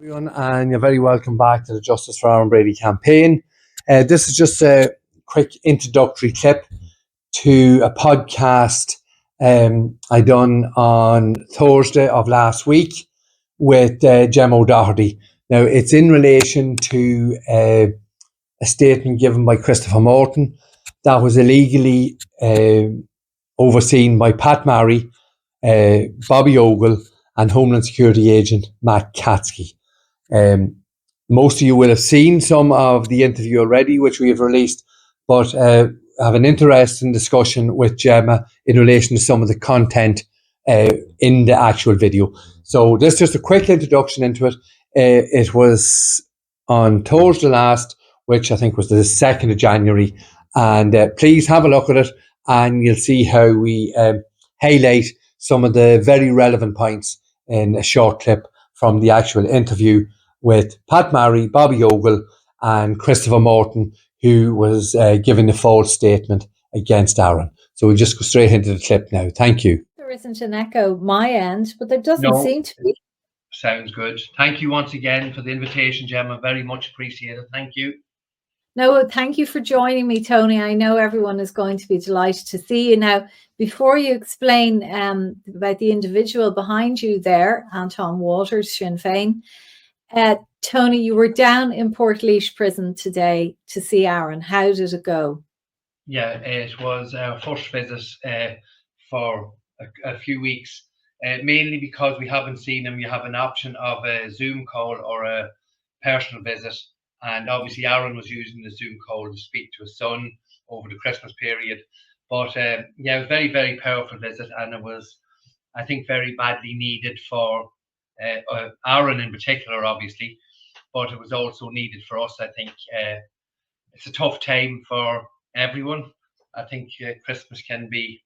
Everyone, and you're very welcome back to the Justice for Aaron Brady campaign. This is just a quick introductory clip to a podcast I done on Thursday of last week with Gemma. Now, it's in relation to a statement given by Christopher Morton that was illegally overseen by Pat Marry, Bobby Ogle, and Homeland Security agent Matt Katzke. Most of you will have seen some of the interview already, which we have released, but have an interesting discussion with Gemma in relation to some of the content in the actual video. So this is just a quick introduction into it. It was on Thursday last, which I think was the 2nd of January. And please have a look at it and you'll see how we highlight some of the very relevant points in a short clip from the actual interview with Pat Marry, Bobby Ogle, and Christopher Morton, who was giving a false statement against Aaron. So we'll just go straight into the clip now. Thank you. There isn't an echo my end, but there doesn't seem to be. Sounds good. Thank you once again for the invitation, Gemma. Very much appreciated. Thank you. No, thank you for joining me, Tony. I know everyone is going to be delighted to see you. Now, before you explain about the individual behind you there, Anton Walters, Sinn Féin, Tony, you were down in Portlaoise prison today to see Aaron. How did it go? Yeah, it was our first visit for a few weeks, mainly because we haven't seen him. You have an option of a Zoom call or a personal visit. And obviously Aaron was using the Zoom call to speak to his son over the Christmas period. But yeah, it was a very, very powerful visit. And it was, I think, very badly needed for Aaron in particular, obviously. But it was also needed for us. I think it's a tough time for everyone. I think Christmas can be,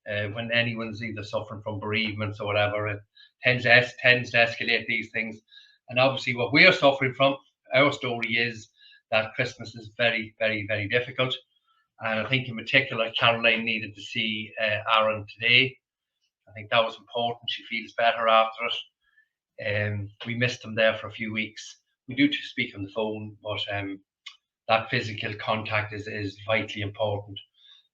when anyone's either suffering from bereavements or whatever, it tends to escalate these things. And obviously what we are suffering from, our story is that Christmas is very, very, very difficult. And I think in particular, Caroline needed to see Aaron today. I think that was important. She feels better after it. We missed him there for a few weeks. We do speak on the phone, but that physical contact is vitally important.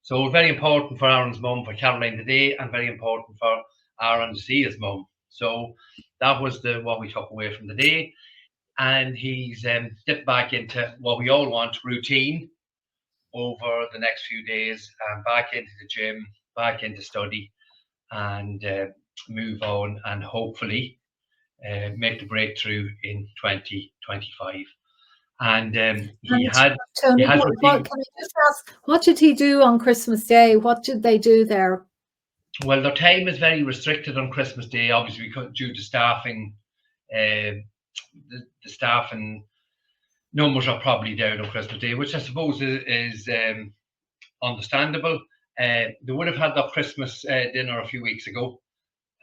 So very important for Aaron's mum, for Caroline today, and very important for Aaron to see his mum. So that was what we took away from the day. And he's dipped back into what we all want, routine, over the next few days, and back into the gym, back into study, and move on and hopefully make the breakthrough in 2025. And Tony, can I just ask, what did he do on Christmas Day? What did they do there? Well, their time is very restricted on Christmas Day, obviously, due to staffing. The staff and numbers are probably down on Christmas Day, which I suppose is understandable. They would have had their Christmas dinner a few weeks ago.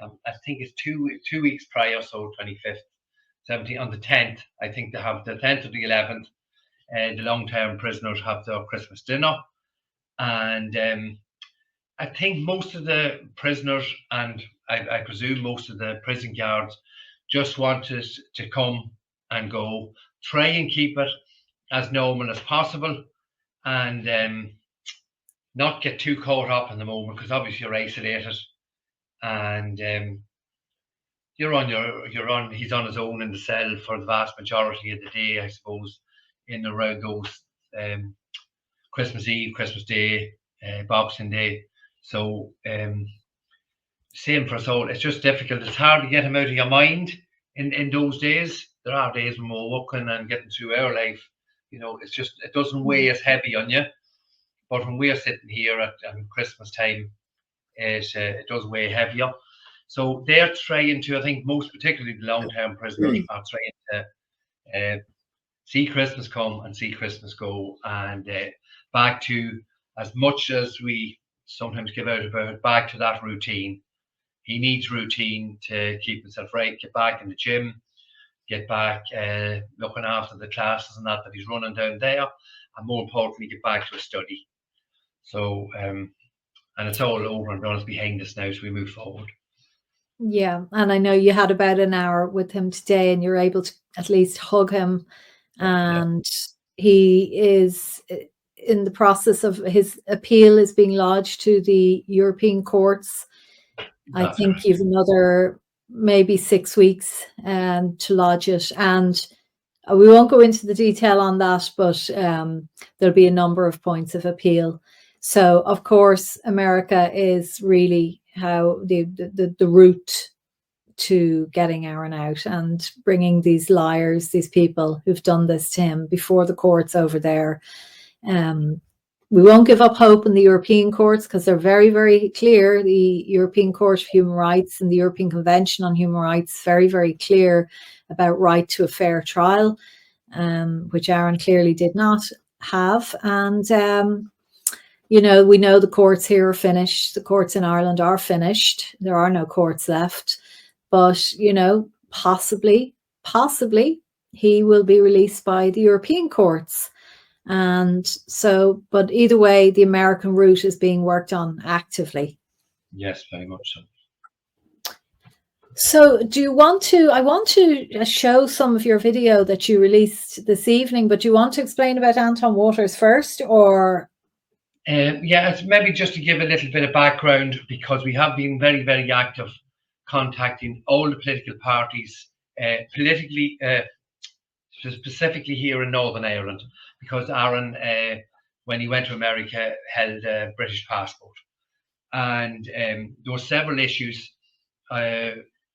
I think it's two weeks prior, so 25th, 17th, on the 10th. I think they have the 10th or the 11th. The long-term prisoners have their Christmas dinner. And I think most of the prisoners, and I presume most of the prison guards, just wanted to come and go, try and keep it as normal as possible, and not get too caught up in the moment, because obviously you're isolated, and he's on his own in the cell for the vast majority of the day, I suppose, in and around those Christmas Eve, Christmas Day, Boxing Day. So same for us all. It's just difficult. It's hard to get him out of your mind in those days. There are days when we're working and getting through our life. You know, it's just, it doesn't weigh as heavy on you. But when we're sitting here at Christmas time, it does weigh heavier. So they're trying to, I think most particularly the long-term prisoners are trying to see Christmas come and see Christmas go, and back to, as much as we sometimes give out about it, back to that routine. He needs routine to keep himself right, get back in the gym, get back looking after the classes and that he's running down there, and more importantly, get back to his study. So, and it's all over and done, it's behind us now, so we move forward. Yeah, and I know you had about an hour with him today, and you're able to at least hug him, Yeah, and he is in the process of his appeal is being lodged to the European courts. I that's think correct. you've another maybe 6 weeks to lodge it, and we won't go into the detail on that, but there'll be a number of points of appeal. So, of course, America is really how the route to getting Aaron out and bringing these liars, these people who've done this to him before the courts over there. We won't give up hope in the European courts because they're very, very clear. The European Court of Human Rights and the European Convention on Human Rights, very, very clear about right to a fair trial, which Aaron clearly did not have. And, you know, we know the courts here are finished. The courts in Ireland are finished. There are no courts left. But, you know, possibly he will be released by the European courts. And so, but either way, the American route is being worked on actively. Yes, very much so. So do you want to, I want to show some of your video that you released this evening, but do you want to explain about Anton Waters first, or? Yeah, it's maybe just to give a little bit of background, because we have been very, very active contacting all the political parties, specifically here in Northern Ireland, because Aaron, when he went to America, held a British passport. And there were several issues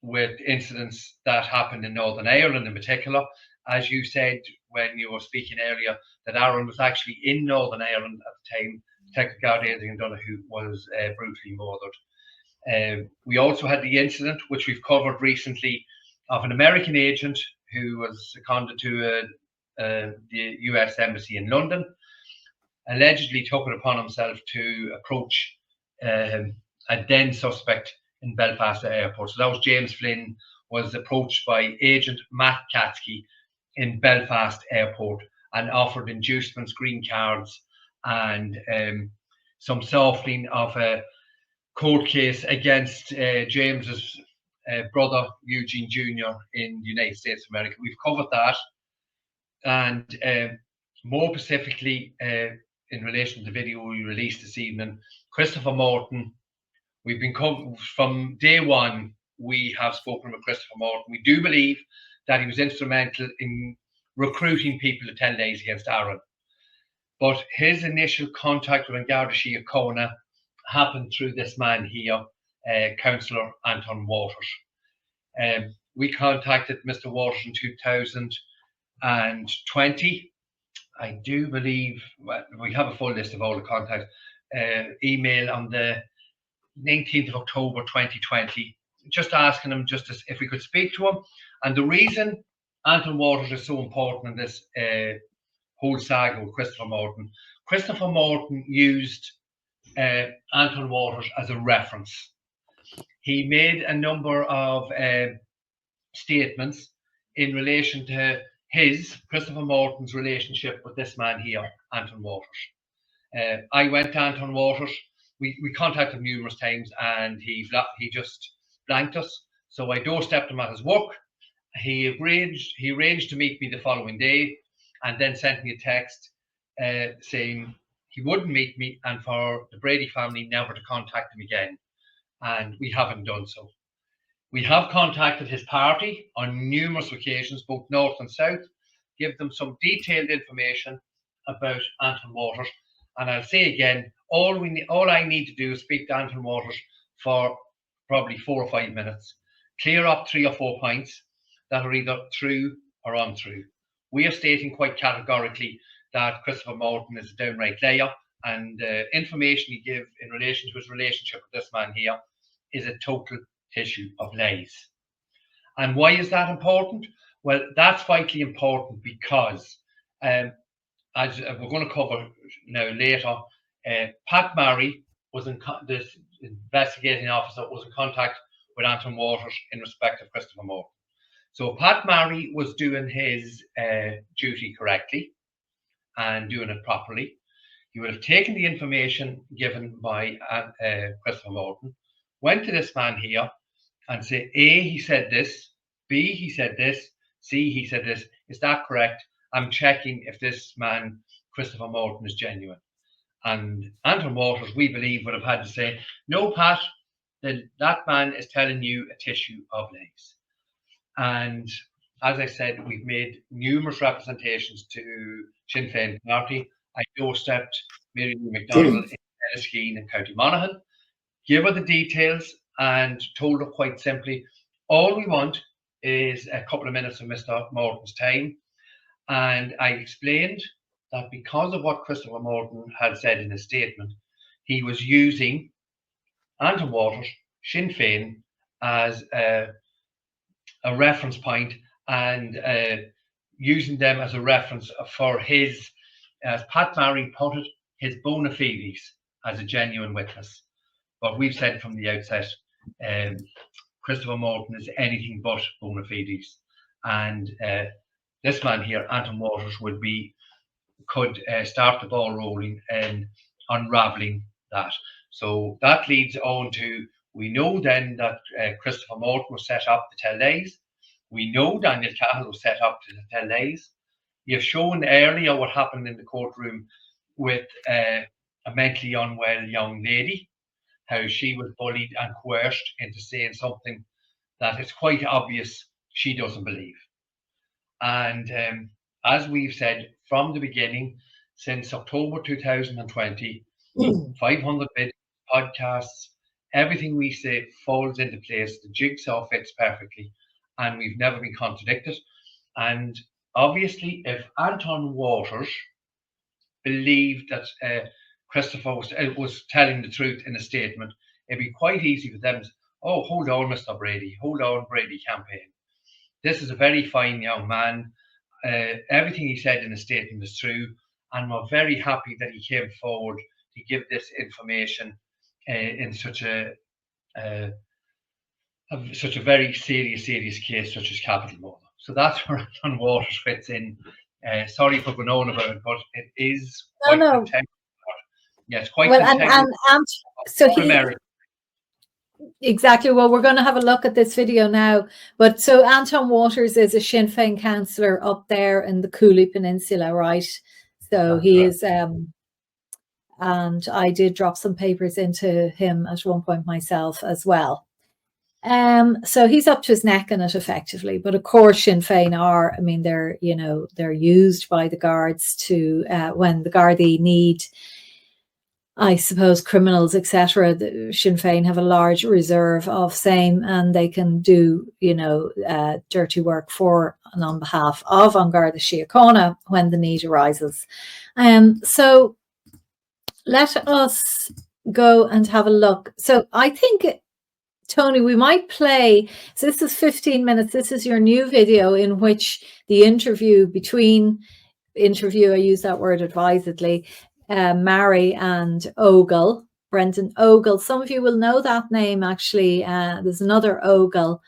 with incidents that happened in Northern Ireland in particular. As you said when you were speaking earlier, that Aaron was actually in Northern Ireland at the time Detective Guard Adrian Donoghue was brutally murdered. We also had the incident, which we've covered recently, of an American agent who was seconded to the US Embassy in London, allegedly took it upon himself to approach a then suspect in Belfast Airport. So that was James Flynn, was approached by Agent Matt Katzke in Belfast Airport and offered inducements, green cards, and some softening of a court case against James's brother Eugene Jr. in the United States of America. We've covered that, and more specifically in relation to the video we released this evening, Christopher Morton. We've been from day one. We have spoken with Christopher Morton. We do believe that he was instrumental in recruiting people to tell lies against Aaron. But his initial contact with Garda Síochána happened through this man here, Councillor Anton Waters. We contacted Mr. Waters in 2020. I do believe we have a full list of all the contacts. Email on the 19th of October 2020, just asking him if we could speak to him. And the reason Anton Waters is so important in this whole saga with Christopher Morton used Anton Waters as a reference. He made a number of statements in relation to Christopher Morton's relationship with this man here, Anton Waters. I went to Anton Waters. We contacted him numerous times, and he just blanked us. So I doorstepped him at his work. He arranged to meet me the following day, and then sent me a text saying he wouldn't meet me, and for the Brady family never to contact him again. And we haven't done so. We have contacted his party on numerous occasions, both north and south, give them some detailed information about Anton Waters. And I'll say again, all I need to do is speak to Anton Waters for probably 4 or 5 minutes, clear up 3 or 4 points that are either true or untrue. We are stating quite categorically that Christopher Morton is a downright liar, and the information he gave in relation to his relationship with this man here is a total issue of lies. And why is that important? Well, that's vitally important because, as we're going to cover now later, Pat Murray was this investigating officer was in contact with Anton Waters in respect of Christopher Morton. So Pat Murray was doing his duty correctly and doing it properly. He would have taken the information given by Christopher Morton, went to this man here, and say, A, he said this, B, he said this, C, he said this. Is that correct? I'm checking if this man, Christopher Morton, is genuine. And Anton Waters, we believe, would have had to say, no, Pat, that man is telling you a tissue of legs. And as I said, we've made numerous representations to Sinn Féin Party. I doorstepped Mary Lou McDonald in Enniskeane and County Monaghan, give her the details and told her quite simply, all we want is a couple of minutes of Mr. Morton's time. And I explained that because of what Christopher Morton had said in his statement, he was using Anton Waters, Sinn Féin, as a reference point and using them as a reference for his, as Pat Marry put it, his bona fides as a genuine witness. But we've said from the outset, Christopher Morton is anything but bona fides. And this man here, Anton Waters, could start the ball rolling and unraveling that. So that leads on to, we know then that Christopher Morton was set up to tell lies. We know Daniel Cahill was set up to tell lies. You've shown earlier what happened in the courtroom with a mentally unwell young lady, how she was bullied and coerced into saying something that it's quite obvious she doesn't believe. And as we've said from the beginning, since October 2020, 500 videos, podcasts, everything we say falls into place. The jigsaw fits perfectly, and we've never been contradicted. And obviously, if Anton Waters believed that Christopher was telling the truth in a statement, it'd be quite easy for them to, oh, hold on, Mr. Brady, hold on, Brady campaign. This is a very fine young man. Everything he said in the statement is true, and we're very happy that he came forward to give this information in such a very serious case such as capital murder. So that's where Anton Waters fits in. Sorry for going on about it, but it is quite contextual. Yeah, it's quite contextual. So exactly. Well, we're going to have a look at this video now. But so Anton Waters is a Sinn Féin councillor up there in the Cooley Peninsula, right? So he is, and I did drop some papers into him at one point myself as well. So he's up to his neck in it effectively. But of course, Sinn Féin are, I mean, they're used by the guards to, when the Gardaí need, I suppose, criminals, etc. The Sinn Féin have a large reserve of same, and they can do, dirty work for and on behalf of An Garda Síochána when the need arises. So let us go and have a look. So I think, Tony, we might play, so this is 15 minutes. This is your new video in which the interview, I use that word advisedly, Mary and Ogle, Brendan Ogle. Some of you will know that name, actually. There's another Ogle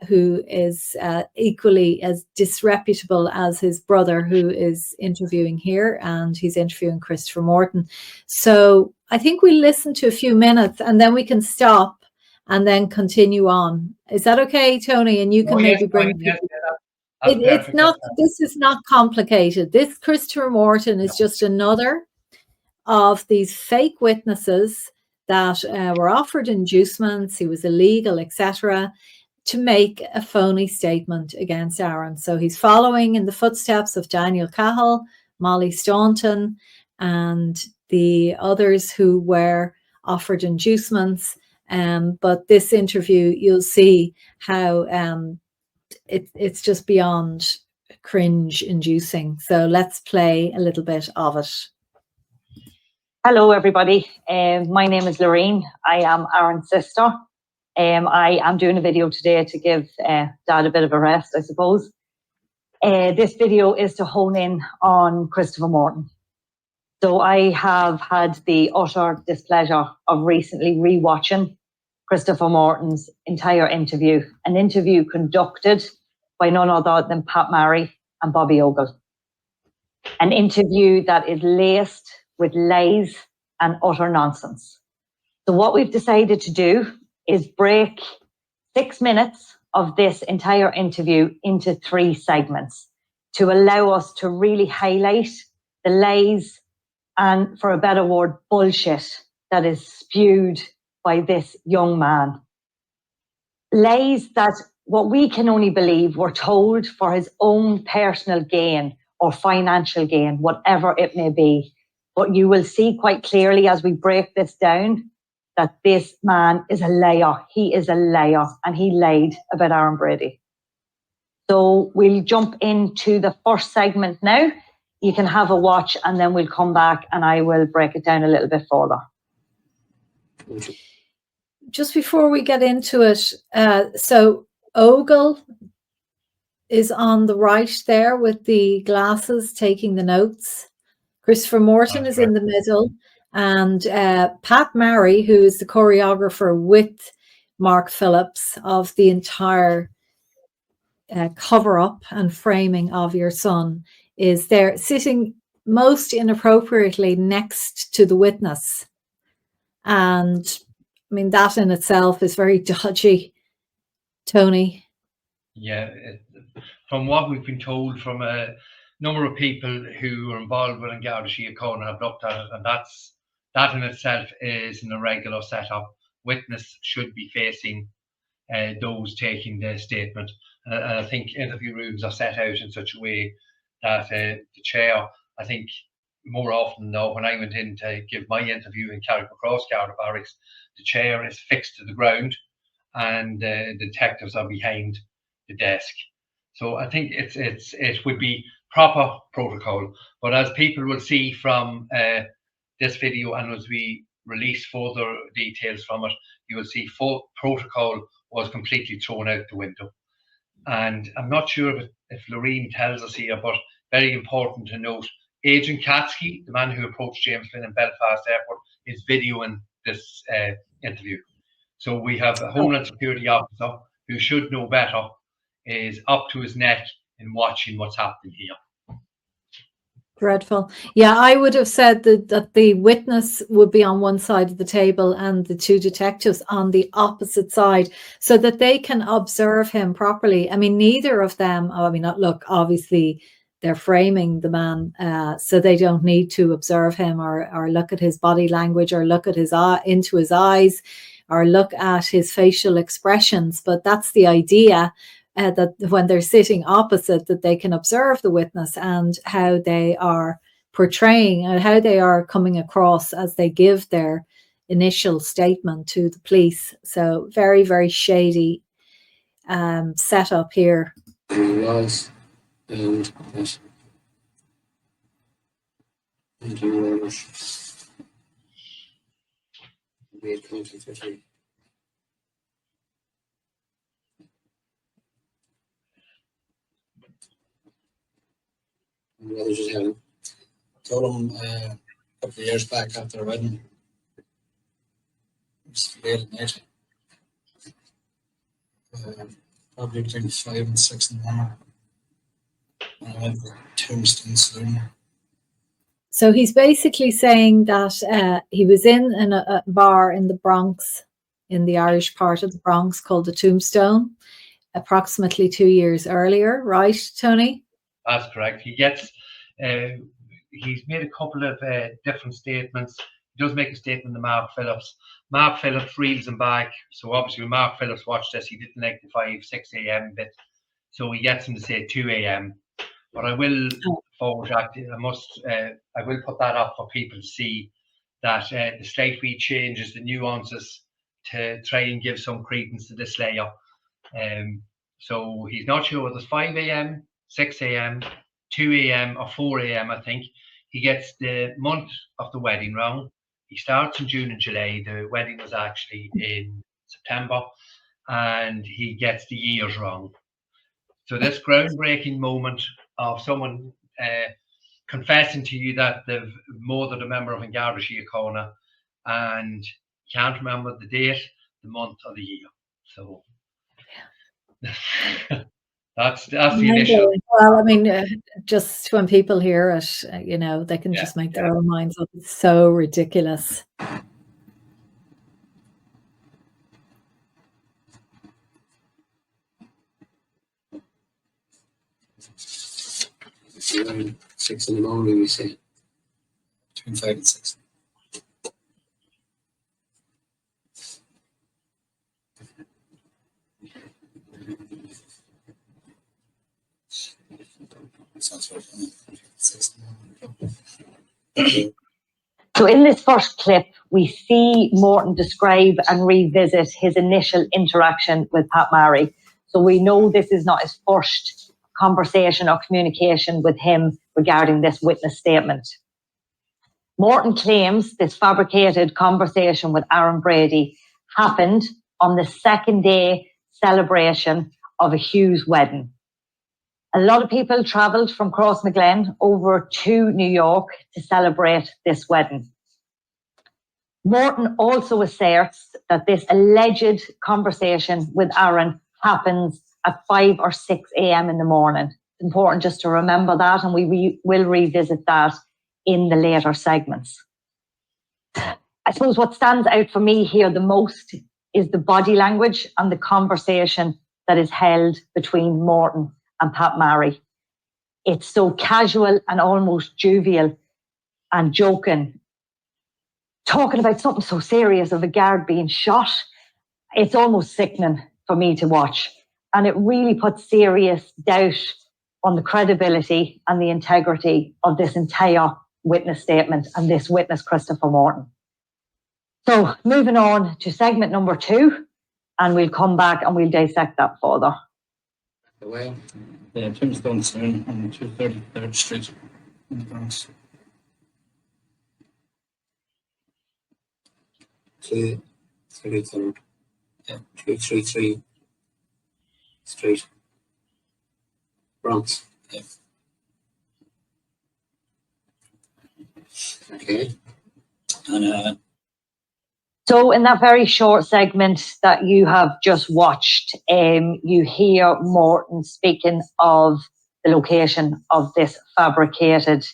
who is equally as disreputable as his brother, who is interviewing here, and he's interviewing Christopher Morton. So I think we listen to a few minutes and then we can stop and then continue on. Is that okay, Tony? And you can maybe bring people. It's not, this is not complicated. This Christopher Morton is just another of these fake witnesses that were offered inducements. He was illegal, etc., to make a phony statement against Aaron. So he's following in the footsteps of Daniel Cahill, Molly Staunton, and the others who were offered inducements. But this interview, you'll see how it's just beyond cringe-inducing. So let's play a little bit of it. Hello, everybody. My name is Laurene. I am Aaron's sister. I am doing a video today to give Dad a bit of a rest, I suppose. This video is to hone in on Christopher Morton. So I have had the utter displeasure of recently rewatching Christopher Morton's entire interview, an interview conducted by none other than Pat Marry and Bobby Ogle. An interview that is laced with lies and utter nonsense. So what we've decided to do is break 6 minutes of this entire interview into 3 segments to allow us to really highlight the lies and, for a better word, bullshit that is spewed by this young man. Lies that what we can only believe were told for his own personal gain or financial gain, whatever it may be. But you will see quite clearly as we break this down that this man is a liar. He is a liar, and he lied about Aaron Brady. So we'll jump into the first segment now. You can have a watch, and then we'll come back and I will break it down a little bit further. Just before we get into it, so Ogle is on the right there with the glasses taking the notes. Christopher Morton is in the middle, and Pat Murray, who is the choreographer with Mark Phillips of the entire cover-up and framing of your son, is there sitting most inappropriately next to the witness. And I mean, that in itself is very dodgy, Tony. Yeah, from what we've been told from a number of people who are involved with Garda Síochána have looked at it, and that in itself is an irregular setup. Witness should be facing those taking their statement. And I think interview rooms are set out in such a way that the chair, I think more often than not, when I went in to give my interview in Carrickmacross Garda Barracks, the chair is fixed to the ground and the detectives are behind the desk. So I think it would be proper protocol. But as people will see from this video, and as we release further details from it, you will see full protocol was completely thrown out the window. And I'm not sure if Laurene tells us here, but very important to note, Agent Katzke, the man who approached James Flynn in Belfast Airport, is videoing this interview. So we have a Homeland Security officer who should know better, is up to his neck in watching what's happening here. Dreadful. Yeah, I would have said that the witness would be on one side of the table and the 2 detectives on the opposite side, so that they can observe him properly. I mean, neither of them, I mean, look, obviously they're framing the man, so they don't need to observe him or look at his body language or look at into his eyes or look at his facial expressions. But that's the idea. That when they're sitting opposite, that they can observe the witness and how they are portraying and how they are coming across as they give their initial statement to the police. So very, very shady setup here. Was and yes. Thank you very much. Made conflict. My brother just had told him a couple of years back after the wedding. It was late at night. Probably between 5 and 6 in the morning. And I went to Tombstone saloon. So he's basically saying that he was in a bar in the Bronx, in the Irish part of the Bronx called the Tombstone, approximately 2 years earlier, right, Tony? That's correct. He gets, he's made a couple of different statements. He does make a statement to Mark Phillips. Mark Phillips reels him back. So obviously when Mark Phillips watched this, he didn't like the 5, 6 a.m. bit. So he gets him to say 2 a.m. But I will forward that. I will put that up for people to see that the slight wee changes, the nuances to try and give some credence to this layer. So he's not sure whether it's 5 a.m., 6 a.m., 2 a.m. or 4 a.m. I think. He gets the month of the wedding wrong. He starts in June and July. The wedding was actually in September, and he gets the years wrong. So this groundbreaking moment of someone confessing to you that they've murdered a member of Garda Síochána and can't remember the date, the month, or the year. So that's the initial. Well, I mean, just when people hear it, they can just make their own minds up. It's so ridiculous. Around 6 in the morning, we say. Between 5 and 6. Sounds right. 6 in the morning. So in this first clip, we see Morton describe and revisit his initial interaction with Pat Murray. So we know this is not his first conversation or communication with him regarding this witness statement. Morton claims this fabricated conversation with Aaron Brady happened on the second day celebration of a Hughes wedding. A lot of people travelled from Crossmaglen over to New York to celebrate this wedding. Morton also asserts that this alleged conversation with Aaron happens at 5 or 6 a.m. in the morning. It's important just to remember that, and we will revisit that in the later segments. I suppose what stands out for me here the most is the body language and the conversation that is held between Morton and Pat Murray. It's so casual and almost jovial and joking. Talking about something so serious of a guard being shot, it's almost sickening for me to watch. And it really puts serious doubt on the credibility and the integrity of this entire witness statement and this witness, Christopher Morton. So moving on to segment number 2, and we'll come back and we'll dissect that further. Well, the Tombstone soon on 233rd Street in the Bronx. 233rd. Yeah, 233 Street. Bronx. Yeah. Okay. And so in that very short segment that you have just watched, you hear Morton speaking of the location of this fabricated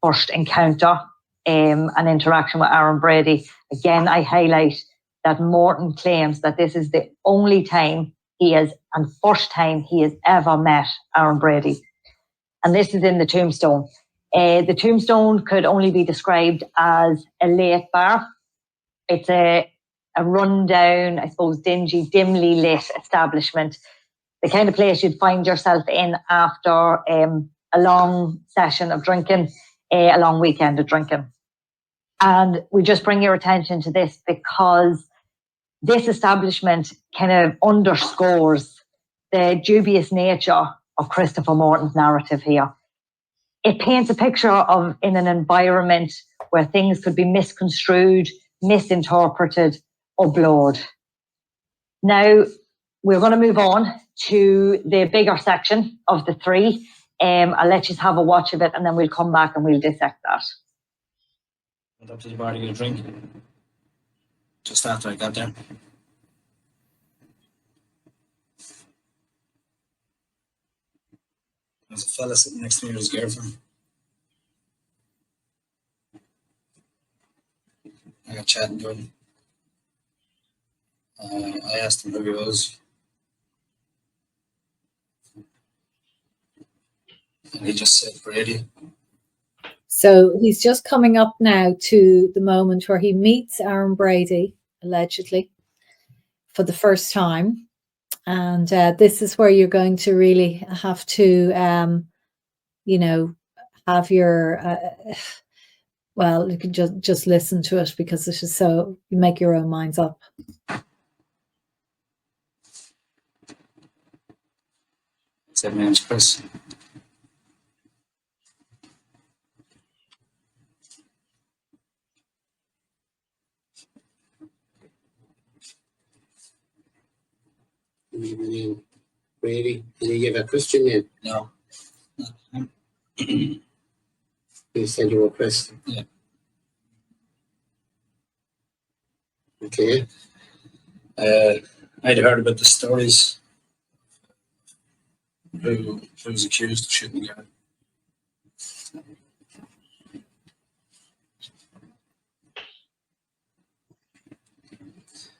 first encounter, an interaction with Aaron Brady. Again, I highlight that Morton claims that this is the only time and first time he has ever met Aaron Brady. And this is in the Tombstone. The Tombstone could only be described as a late bar. It's a rundown, I suppose, dingy, dimly lit establishment. The kind of place you'd find yourself in after a long session of drinking, a long weekend of drinking. And we just bring your attention to this because this establishment kind of underscores the dubious nature of Christopher Morton's narrative here. It paints a picture of in an environment where things could be misconstrued, misinterpreted, or blurred. Now, we're going to move on to the bigger section of the 3. I'll let you have a watch of it and then we'll come back and we'll dissect that. went up to the bar to get a drink just after I got there. There's a fella sitting next to me with his girlfriend. I got chatting to him. I asked him who he was. And he just said Brady. So he's just coming up now to the moment where he meets Aaron Brady, allegedly, for the first time. And this is where you're going to really have to, you know, have your, well, you can just listen to it because this is so, you make your own minds up. Said, my name's Chris. Brady, did he give a Christian name? No. He said you were Chris. Yeah. Okay. I'd heard about the stories. Who was accused of shooting the guy.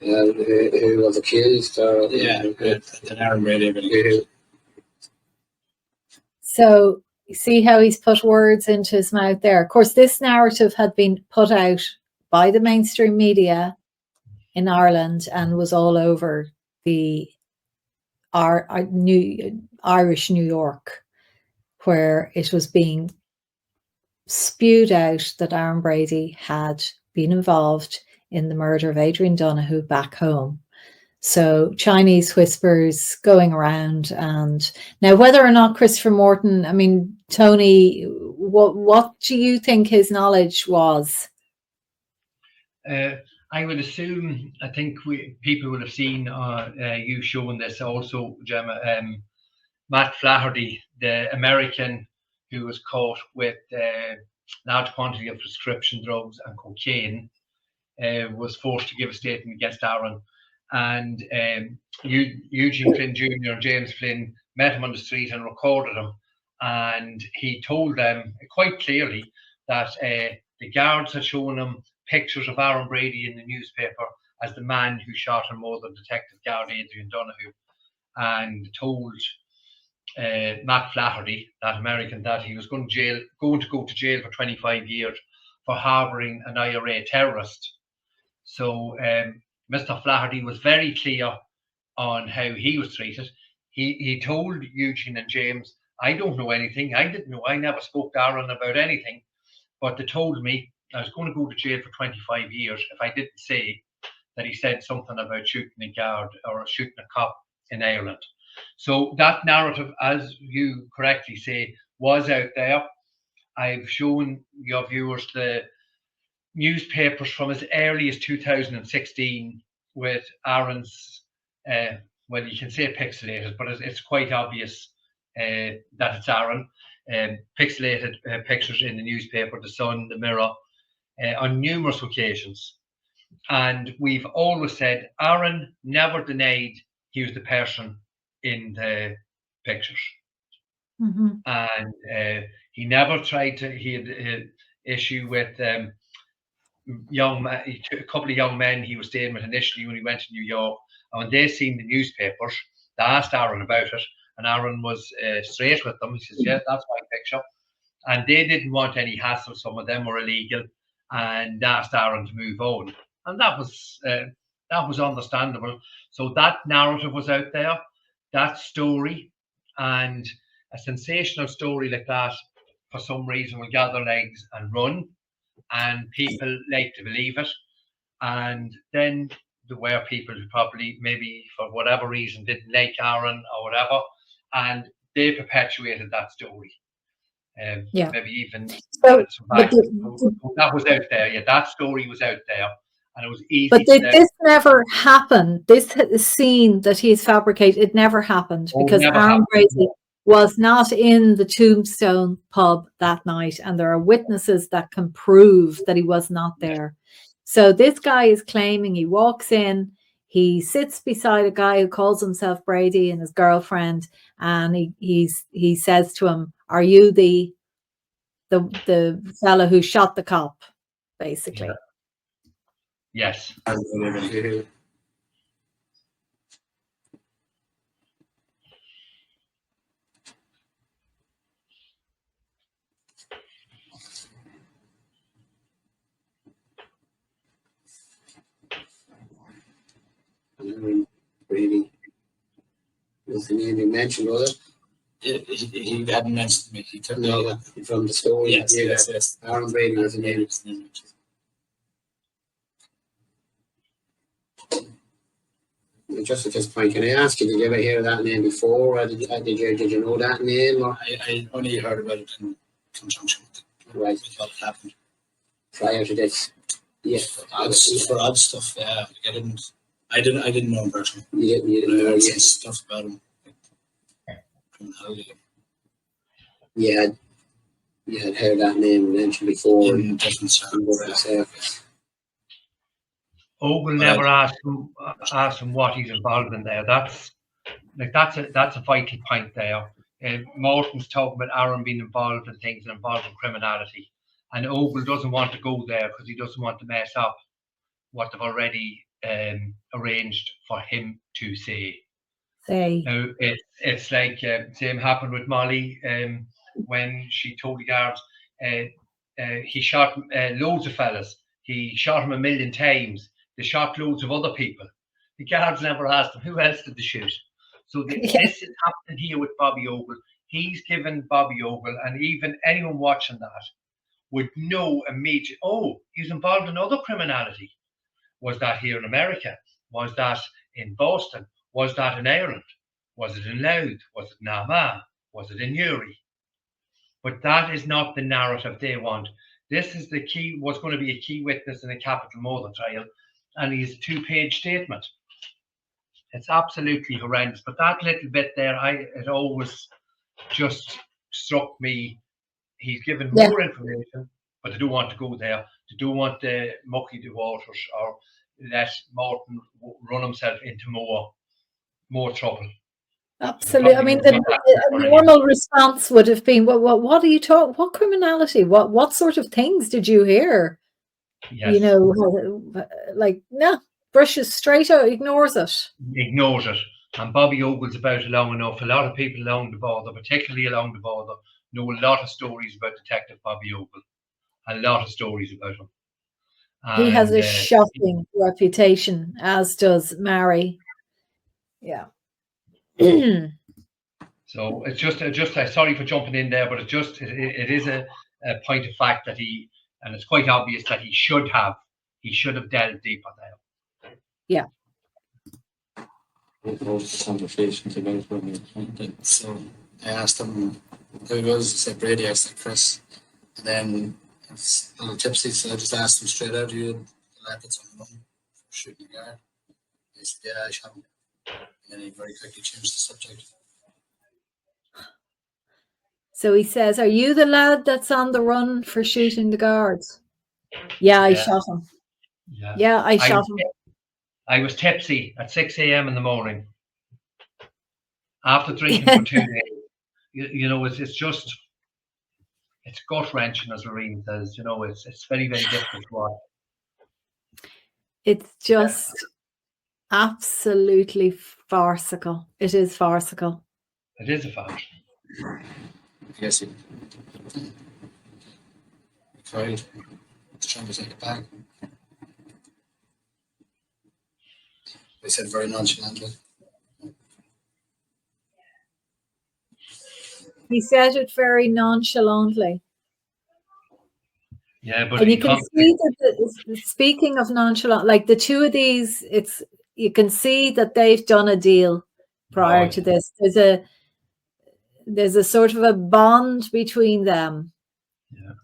Who was accused? Yeah, the Aaron Brady. So You see how he's put words into his mouth there. Of course, this narrative had been put out by the mainstream media in Ireland and was all over the Irish New York, where it was being spewed out that Aaron Brady had been involved in the murder of Adrian Donahue back home. So Chinese whispers going around. And now, whether or not Christopher Morton, I mean, Tony, what do you think his knowledge was? I would assume, I think people would have seen you showing this also, Gemma. Matt Flaherty, the American who was caught with large quantity of prescription drugs and cocaine, was forced to give a statement against Aaron. And Eugene Flynn Jr. and James Flynn met him on the street and recorded him. And he told them quite clearly that the guards had shown him pictures of Aaron Brady in the newspaper as the man who shot and murdered Detective Guard Adrian Donahue, and told Matt Flaherty, that American, that he was going to go to jail for 25 years for harbouring an IRA terrorist. So Mr. Flaherty was very clear on how he was treated. He told Eugene and James, I don't know anything. I didn't know. I never spoke to Aaron about anything. But they told me I was going to go to jail for 25 years if I didn't say that he said something about shooting a guard or shooting a cop in Ireland. So that narrative, as you correctly say, was out there. I've shown your viewers the newspapers from as early as 2016 with Aaron's, well, you can say pixelated, but it's quite obvious that it's Aaron. Pixelated pictures in the newspaper, the Sun, the Mirror, on numerous occasions. And we've always said Aaron never denied he was the person in the pictures. Mm-hmm. And he never tried to, he had issue with a couple of young men he was staying with initially when he went to New York. And when they seen the newspapers, they asked Aaron about it. And Aaron was straight with them. He says, yeah, that's my picture. And they didn't want any hassle. Some of them were illegal, and asked Aaron to move on. And that was understandable. So that narrative was out there, that story, and a sensational story like that, for some reason, will gather legs and run, and people like to believe it. And then there were people who probably, maybe for whatever reason, didn't like Aaron or whatever, and they perpetuated that story. Maybe even that was out there. Yeah, that story was out there, and it was easy. But this never happened. This scene that he's fabricated, it never happened because Aaron Brady was not in the Tombstone pub that night, and there are witnesses that can prove that he was not there. So this guy is claiming he walks in, he sits beside a guy who calls himself Brady and his girlfriend, and he says to him, "Are you the fellow who shot the cop?" Basically. Yeah. Yes. Brady. Was the name you mentioned, was it? He hadn't mentioned me. He took No, from the story. Yes. Aaron Brady was the name. Just at this point, can I ask you, did you ever hear that name before? Or did you know that name? Or? I only heard about it in conjunction with what happened. Prior to this? Yeah. For odd stuff, yeah. I didn't know him personally. You didn't know some stuff about him. Yeah, you had heard that name mentioned before. In different circles. Ogle never asked him what he's involved in there. That's a vital point there. Morton's talking about Aaron being involved in things and involved in criminality, and Ogle doesn't want to go there because he doesn't want to mess up what they've already arranged for him to say. say. Now, it's like same happened with Molly when she told the guards he shot loads of fellas. He shot him 1 million times. They shot loads of other people. The guards never asked him, who else did they shoot? So this is happening here with Bobby Ogle. He's given Bobby Ogle, and even anyone watching that would know immediately, oh, he's involved in other criminality. Was that here in America? Was that in Boston? Was that in Ireland? Was it in Louth? Was it in Armagh? Was it in Uri? But that is not the narrative they want. This is the key, was going to be a key witness in a capital murder trial, and he's a 2-page statement. It's absolutely horrendous. But that little bit there, it always just struck me. He's given more information, but they don't want to go there. They don't want to mucky the waters or let Morton run himself into more trouble. Absolutely. I mean, the normal response would have been, what are you talking? What criminality? What sort of things did you hear? Yes. You know, like, no, brushes straight out, ignores it. Ignores it. And Bobby Ogle's about long enough. A lot of people along the border, particularly along the border, know a lot of stories about Detective Bobby Ogle. A lot of stories about him. He has a shocking reputation, as does Mary. Yeah. So it's just sorry for jumping in there, but it is a point of fact that and it's quite obvious that he should have delved deeper there. Yeah. Conversations about when so I asked him who he was. He said Brady. I said Chris, and then it's a little tipsy, so I just asked him straight out, "You the lad that's on the run for shooting the guard?" He said, "Yeah, I shot him." And then he very quickly changed the subject. So he says, "Are you the lad that's on the run for shooting the guards?" Yeah, I shot him. Yeah, I shot him. I was tipsy at 6 a.m. in the morning after drinking for 2 days. You know, it's gut wrenching, as Laurene says. You know, it's very, very difficult to watch. It's just absolutely farcical. It is farcical. It is a farce. Yes, he tried. He's trying to take it back. They said very nonchalantly. He said it very nonchalantly. Yeah, but and you can see that speaking of nonchalant, like the two of these, you can see that they've done a deal prior to this. There's a sort of a bond between them. Yeah.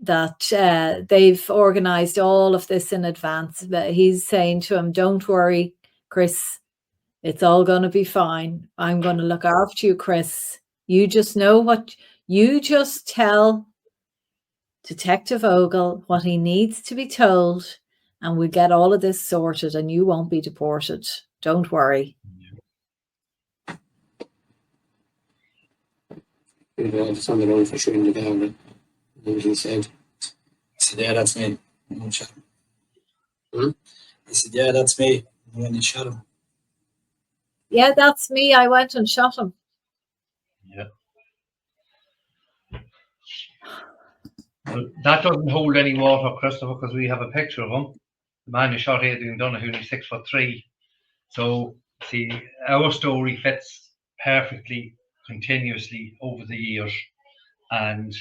That they've organized all of this in advance. But he's saying to him, "Don't worry, Chris, it's all going to be fine. I'm going to look after you, Chris. You just tell Detective Ogle what he needs to be told, and we'll get all of this sorted, and you won't be deported. Don't worry." It's on the road for shooting the guy. He said, "Yeah, that's me." He shot him. He said, "Yeah, that's me." And when he shot him. Yeah, that's me. I went and shot him. Yeah. Well, that doesn't hold any water, Christopher, because we have a picture of him. The man who shot Adrian Donahue, he's 6'3". So, see, our story fits perfectly, continuously over the years, and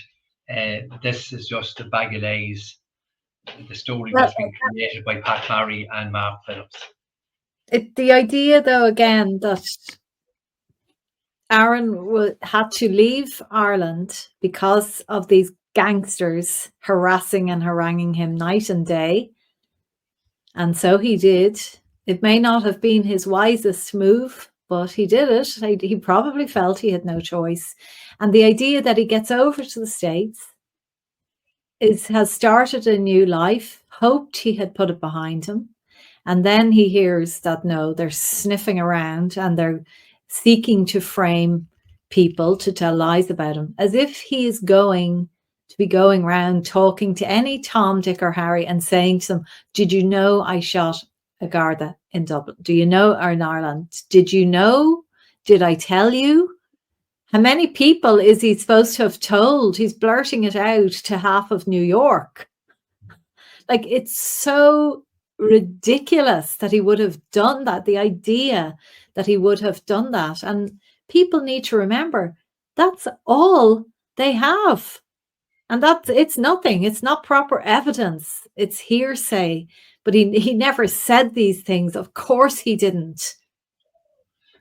this is just a bag of lies. The story was being created by Pat Barry and Mark Phillips. The idea, though, again, that Aaron had to leave Ireland because of these gangsters harassing and haranguing him night and day, and so he did. It may not have been his wisest move, but he did it. He probably felt he had no choice. And the idea that he gets over to the States has started a new life, hoped he had put it behind him. And then he hears that, no, they're sniffing around and they're seeking to frame people to tell lies about him, as if he is going to be going around talking to any Tom, Dick or Harry and saying to them, "Did you know I shot a Garda in Dublin? Do you know, or in Ireland? Did you know Did I tell you? How many people is he supposed to have told? He's blurting it out to half of New York. Like, it's so ridiculous that he would have done that. The idea that he would have done that. And people need to remember that's all they have. And it's nothing. It's not proper evidence. It's hearsay. But he never said these things. Of course he didn't.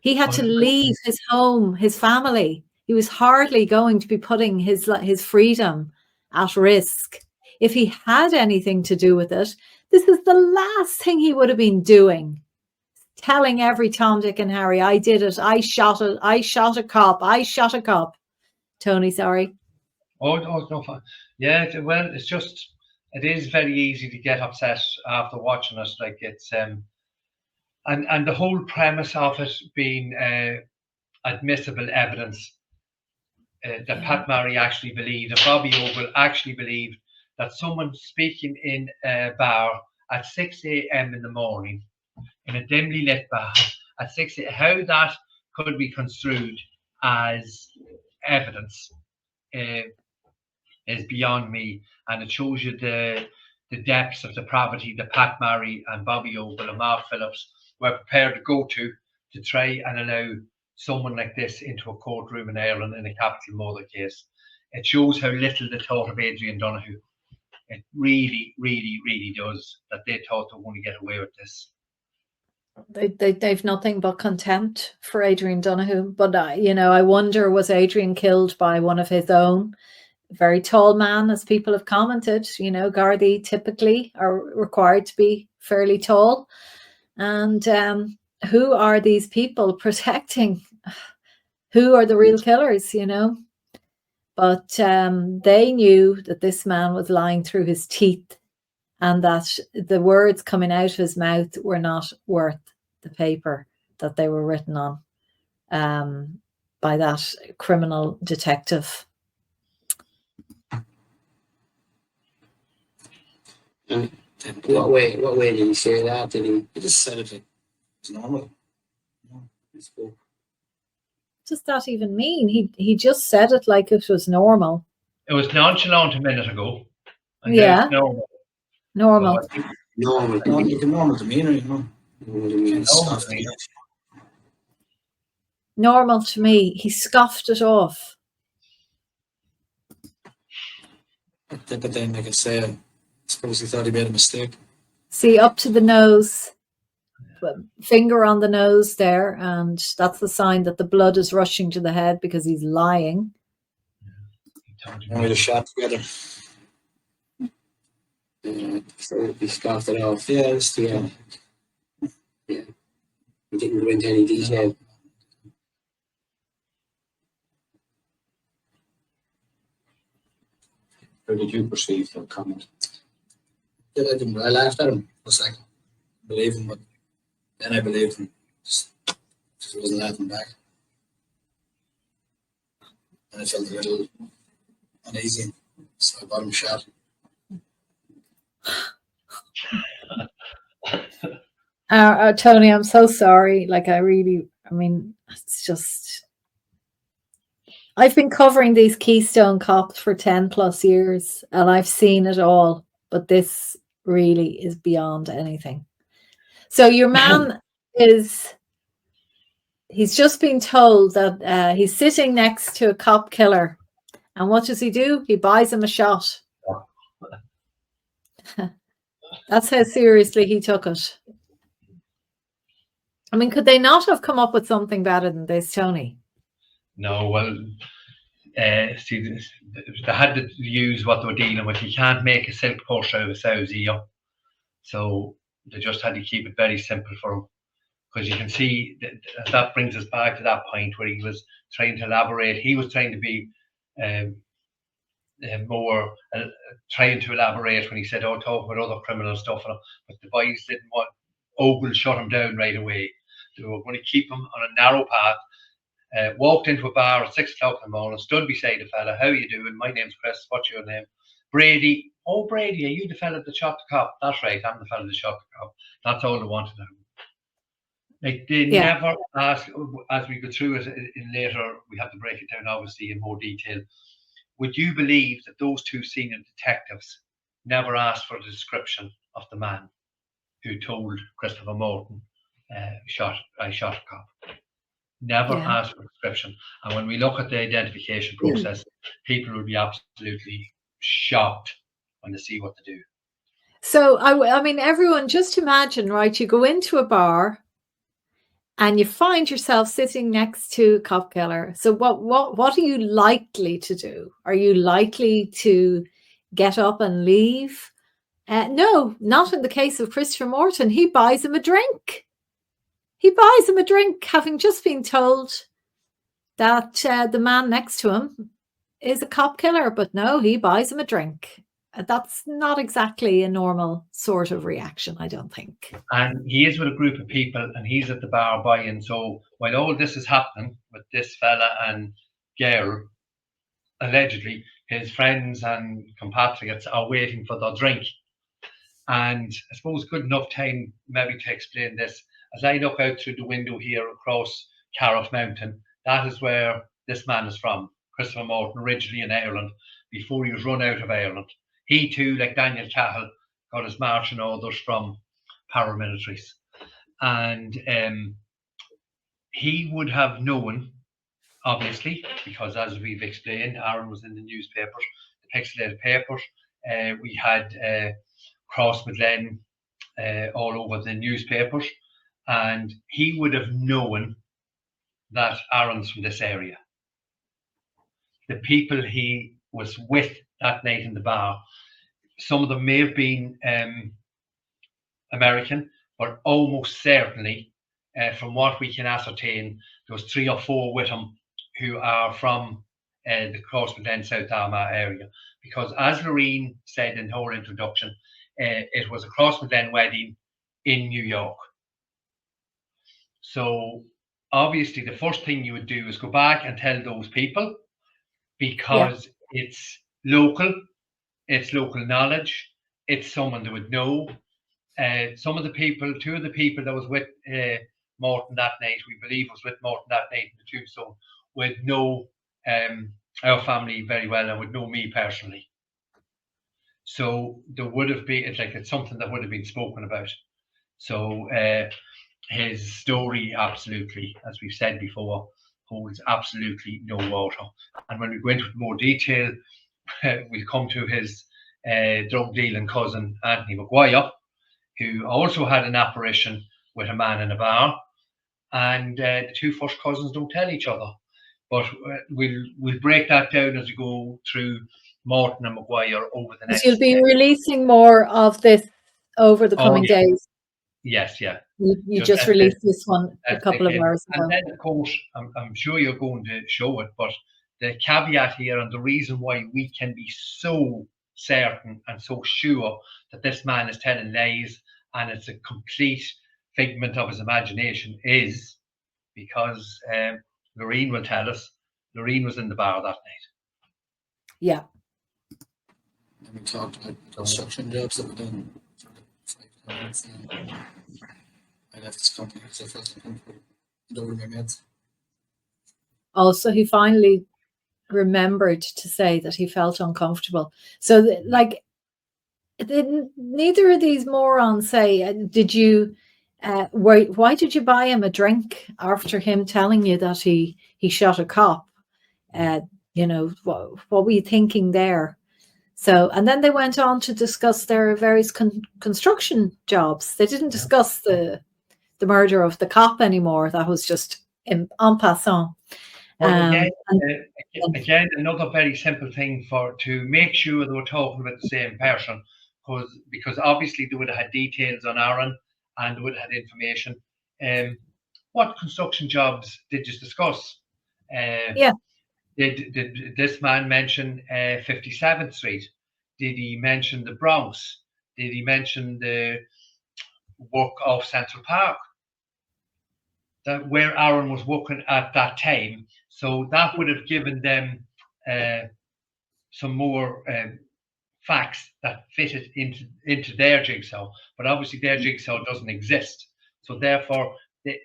He had to leave his home, his family. He was hardly going to be putting his freedom at risk. If he had anything to do with it, this is the last thing he would have been doing. Telling every Tom, Dick and Harry, I did it. I shot it. I shot a cop. I shot a cop. Tony, sorry. Oh, no. Yeah, well, it's just, it is very easy to get upset after watching it. Like, it's, and the whole premise of it being admissible evidence that Pat Murray actually believed, and Bobby Ogle actually believed that someone speaking in a bar at 6 a.m. in the morning, in a dimly lit bar at 6 a.m., how that could be construed as evidence is beyond me. And it shows you the depths of depravity that Pat Murray and Bobby Ogle and Mark Phillips were prepared to go to try and allow someone like this into a courtroom in Ireland in a capital murder case. It shows how little they thought of Adrian Donahue. It really, really, really does, that they thought they were going to get away with this. They've nothing but contempt for Adrian Donahue. But, I wonder, was Adrian killed by one of his own? A very tall man, as people have commented. Gardaí typically are required to be fairly tall. And who are these people protecting? Who are the real killers, But they knew that this man was lying through his teeth, and that the words coming out of his mouth were not worth the paper that they were written on by that criminal detective. And what way did he say that? He just said it like it's normal. he spoke? What does that even mean? He just said it like it was normal. It was nonchalant a minute ago. Yeah. Normal. Normal. So Normal. Normal demeanor, Normal to me. He scoffed it off. But then, like I say, I suppose he thought he made a mistake. See, up to the nose, finger on the nose there, and that's the sign that the blood is rushing to the head because he's lying. Only the shot together. So he scoffed it off. Yeah. He didn't go into any detail. How did you perceive the comment? I laughed at him for a second. Believe him, but then I believed him. Just wasn't laughing back. And I felt a little uneasy, so I bought him a shot. Tony, I'm so sorry. It's just, I've been covering these Keystone cops for 10 plus years, and I've seen it all, but this really is beyond anything. So your man he's just been told that he's sitting next to a cop killer, and what does he do? He buys him a shot. That's how seriously he took it. I mean, could they not have come up with something better than this, Tony? No, well, see, they had to use what they were dealing with. You can't make a silk purse out of a sow's ear. So they just had to keep it very simple for him. Because you can see that brings us back to that point where he was trying to elaborate. He was trying to be more trying to elaborate when he said, talk about other criminal stuff. But the boys didn't want. Ogle shut him down right away. They were going to keep him on a narrow path. Walked into a bar at 6 o'clock in the morning, stood beside a fella. How you doing? My name's Chris. What's your name? Brady. Oh, Brady, are you the fella that shot the cop? That's right, I'm the fella that shot the cop. That's all they wanted of him. Like they Yeah. never ask, as we go through it in later, we have to break it down obviously in more detail. Would you believe that those two senior detectives never asked for a description of the man who told Christopher Morton, I shot a cop? Never Yeah. asked for a description. And when we look at the identification process, people will be absolutely shocked when they see what they do. So, I mean, everyone, just imagine, right? You go into a bar and you find yourself sitting next to a cop killer. So what are you likely to do? Are you likely to get up and leave? No, not in the case of Christopher Morton. He buys him a drink. He buys him a drink, having just been told that the man next to him is a cop killer. But no, he buys him a drink. That's not exactly a normal sort of reaction, I don't think. And he is with a group of people and he's at the bar buying. So while all this is happening with this fella and girl, allegedly, his friends and compatriots are waiting for their drink. And I suppose good enough time maybe to explain this. As I look out through the window here across Carriff Mountain, that is where this man is from, Christopher Morton, originally in Ireland, before he was run out of Ireland. He too, like Daniel Cahill, got his marching orders from paramilitaries. And he would have known, obviously, because as we've explained, Aaron was in the newspapers, the pixelated papers. We had Cross Midland all over the newspapers. And he would have known that Aaron's from this area. The people he was with that night in the bar, some of them may have been American, but almost certainly, from what we can ascertain, there was 3 or 4 with him who are from the Crossmaglen South Armagh area. Because as Laurene said in her introduction, it was a Crossmaglen wedding in New York. So obviously the first thing you would do is go back and tell those people, because it's local knowledge, it's someone they would know. Some of the people, 2 of the people that was with Morton that night, we believe was with Morton that night in the Tombstone, would know our family very well and would know me personally. So there would have been, it's something that would have been spoken about. So his story absolutely, as we've said before, holds absolutely no water. And when we go into more detail, we'll come to his drug dealing cousin, Anthony Maguire, who also had an apparition with a man in a bar. And the 2 first cousins don't tell each other. But we'll break that down as we go through Morton and Maguire over the next. You'll be releasing more of this over the coming days. Yes, yeah. You just released this one a couple of hours ago. And then, of course, I'm sure you're going to show it, but the caveat here and the reason why we can be so certain and so sure that this man is telling lies and it's a complete figment of his imagination is because Laurene will tell us Laurene was in the bar that night. Yeah. And we talked about construction jobs that were done for 5 minutes. I left this company because I felt uncomfortable. Over my meds. Also, he finally remembered to say that he felt uncomfortable. So, neither of these morons say, "Did you? Why did you buy him a drink after him telling you that he shot a cop? What were you thinking there?" So, and then they went on to discuss their various construction jobs. They didn't discuss the murder of the cop anymore. That was just en passant. Well, again, another very simple thing to make sure they were talking about the same person, because obviously they would have had details on Aaron and they would have had information. What construction jobs did you discuss? Did this man mention 57th Street? Did he mention the Bronx? Did he mention the work off Central Park? That where Aaron was working at that time. So that would have given them some more facts that fitted into their jigsaw. But obviously their jigsaw doesn't exist. So therefore, the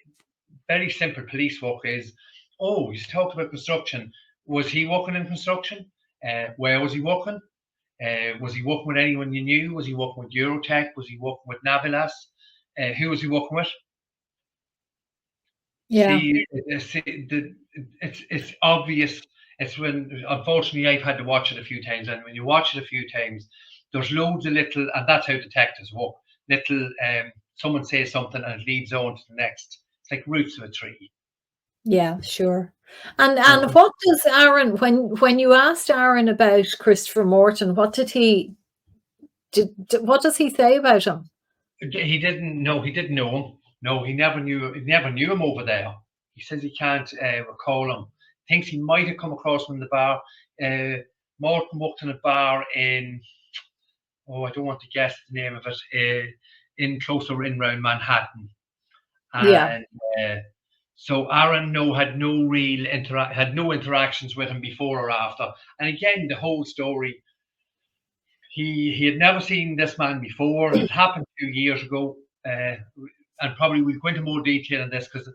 very simple police work is, oh, he's talked about construction. Was he working in construction? Where was he working? Was he working with anyone you knew? Was he working with Eurotech? Was he working with Navilas? Who was he working with? Yeah. See, it's obvious. It's when, unfortunately, I've had to watch it a few times, and when you watch it a few times, there's loads of little, and that's how detectives work. Little, someone says something and it leads on to the next. It's like roots of a tree. Yeah, sure. And what does Aaron, when you asked Aaron about Christopher Morton, what does he say about him? He didn't know him. No, he never knew him over there. He says he can't recall him. Thinks he might have come across him in the bar. Morton worked in a bar in, I don't want to guess the name of it, closer in around Manhattan. And so Aaron had no real interactions with him before or after. And again, the whole story, he had never seen this man before. It happened 2 years ago. And probably we'll go into more detail on this, because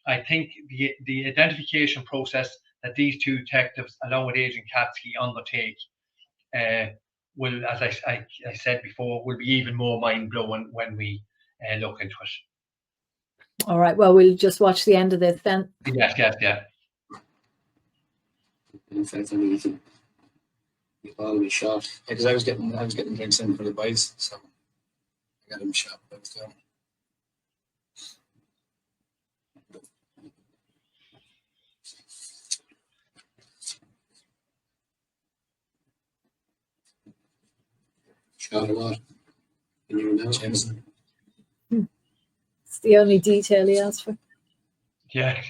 I think the identification process that these two detectives, along with Agent Katzke, undertake will, as I said before, will be even more mind-blowing when we look into it. All right, well, we'll just watch the end of this then. Yes. In fact, I mean, you can all be shot. Because I was getting drinks in for the boys, so I got him shot. That was down. Shot a lot. Can you remember? Jameson. It's the only detail he asked for. Yeah.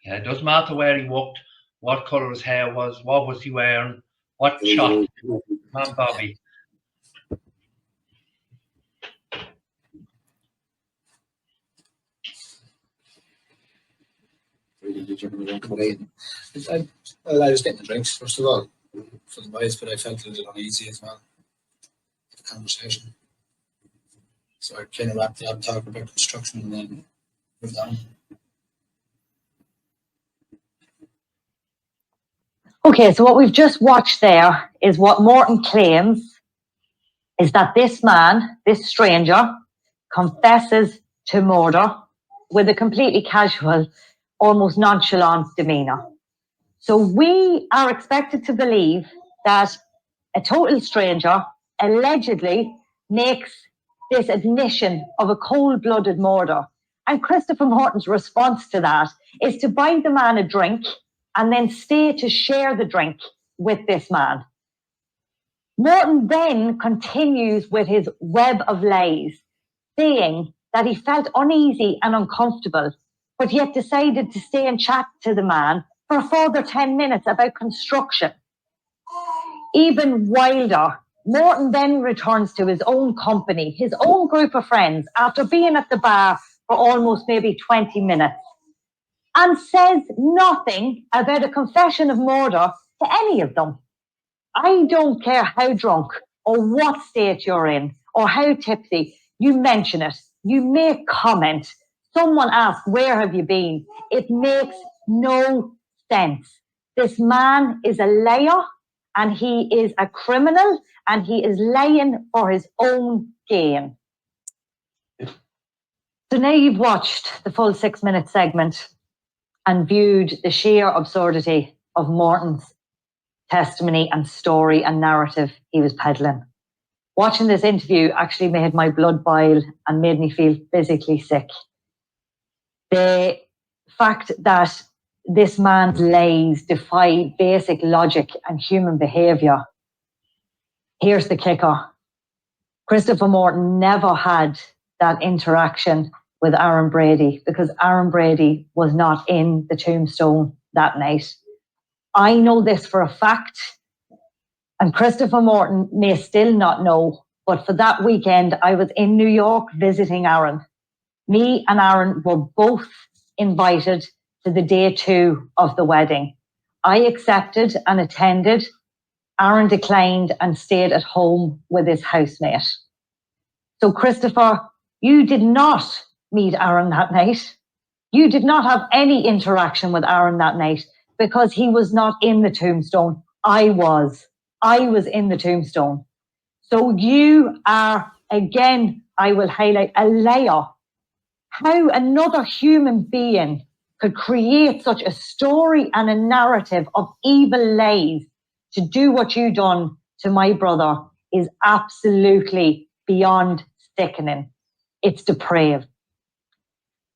It doesn't matter where he walked, what colour his hair was, what was he wearing, what shot. Man, Bobby. I was getting the drinks, first of all, for the boys, but I felt a little uneasy as well. The conversation. So I kind of wrapped it up, talking about construction, and then moved on. Okay, so what we've just watched there is what Morton claims is that this man, this stranger, confesses to murder with a completely casual, almost nonchalant demeanour. So we are expected to believe that a total stranger allegedly makes this admission of a cold-blooded murder. And Christopher Morton's response to that is to buy the man a drink and then stay to share the drink with this man. Morton then continues with his web of lies, saying that he felt uneasy and uncomfortable, but yet decided to stay and chat to the man for a further 10 minutes about construction. Even wilder, Morton then returns to his own company, his own group of friends, after being at the bar for almost maybe 20 minutes, and says nothing about a confession of murder to any of them. I don't care how drunk or what state you're in or how tipsy, you mention it, you make comment, someone asks, where have you been? It makes no sense. This man is a liar and he is a criminal and he is lying for his own gain. So now you've watched the full 6-minute segment and viewed the sheer absurdity of Morton's testimony and story and narrative he was peddling. Watching this interview actually made my blood boil and made me feel physically sick. The fact that this man's lies defy basic logic and human behaviour. Here's the kicker. Christopher Morton never had that interaction with Aaron Brady because Aaron Brady was not in the Tombstone that night. I know this for a fact, and Christopher Morton may still not know, but for that weekend, I was in New York visiting Aaron. Me and Aaron were both invited to the day 2 of the wedding. I accepted and attended. Aaron declined and stayed at home with his housemate. So Christopher, you did not meet Aaron that night. You did not have any interaction with Aaron that night because he was not in the Tombstone. I was. I was in the Tombstone. So you are, again, I will highlight, a liar. How another human being could create such a story and a narrative of evil lies to do what you done to my brother is absolutely beyond sickening. It's depraved.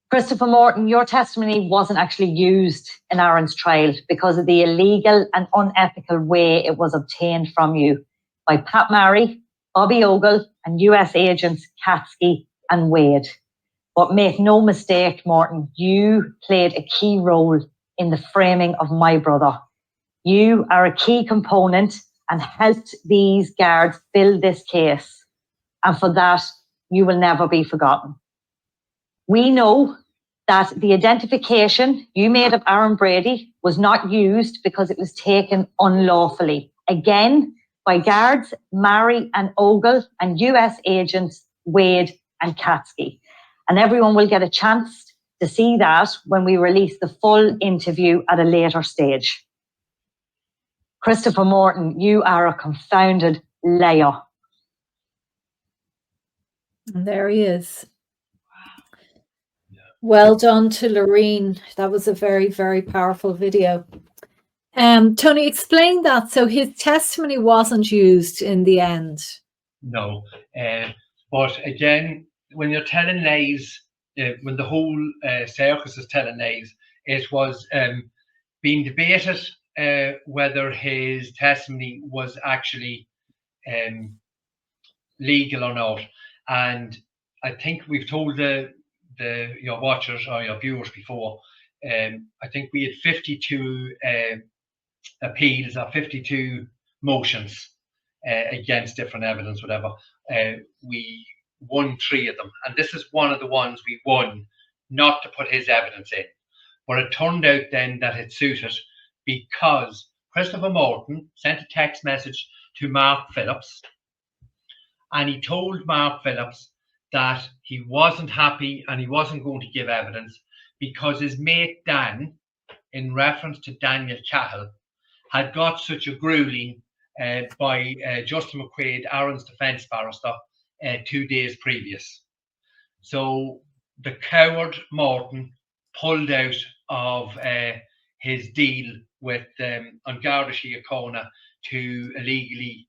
Christopher Morton, your testimony wasn't actually used in Aaron's trial because of the illegal and unethical way it was obtained from you by Pat Murray, Bobby Ogle, and US agents Katzke and Wade. But make no mistake, Morton, you played a key role in the framing of my brother. You are a key component and helped these guards build this case. And for that, you will never be forgotten. We know that the identification you made of Aaron Brady was not used because it was taken unlawfully. Again, by guards, Murray and Ogle, and US agents, Wade and Katzke. And everyone will get a chance to see that when we release the full interview at a later stage. Christopher Morton, you are a confounded liar. And there he is. Well done to Laurene. That was a very, very powerful video. Tony, explain that. So his testimony wasn't used in the end. No, but again, when you're telling lies, when the whole circus is telling lies, it was being debated whether his testimony was actually legal or not. And I think we've told your watchers or your viewers before, I think we had 52 appeals or 52 motions against different evidence, whatever. We won 3 of them, and this is one of the ones we won, not to put his evidence in. But it turned out then that it suited because Christopher Morton sent a text message to Mark Phillips, and he told Mark Phillips that he wasn't happy and he wasn't going to give evidence because his mate Dan, in reference to Daniel Cahill, had got such a grueling by Justin McQuaid, Aaron's defence barrister, 2 days previous. So the coward Morton pulled out of his deal with An Garda Síochána to illegally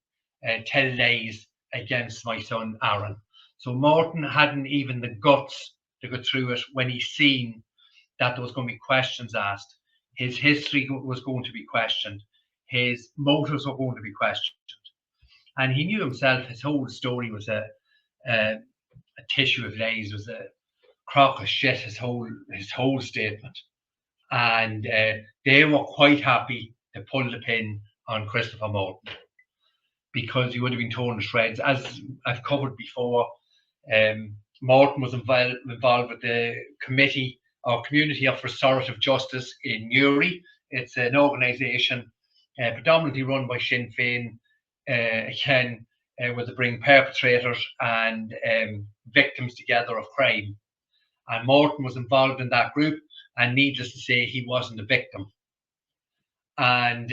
tell lies against my son Aaron. So Morton hadn't even the guts to go through it when he seen that there was going to be questions asked. His history was going to be questioned. His motives were going to be questioned. And he knew himself, his whole story was a tissue of lies, was a crock of shit, his whole statement. And they were quite happy to pull the pin on Christopher Morton because he would have been torn to shreds. As I've covered before, Morton was involved with the committee or Community of Restorative Justice in Newry. It's an organisation predominantly run by Sinn Féin, again, where they bring perpetrators and victims together of crime. And Morton was involved in that group, and needless to say, he wasn't a victim. And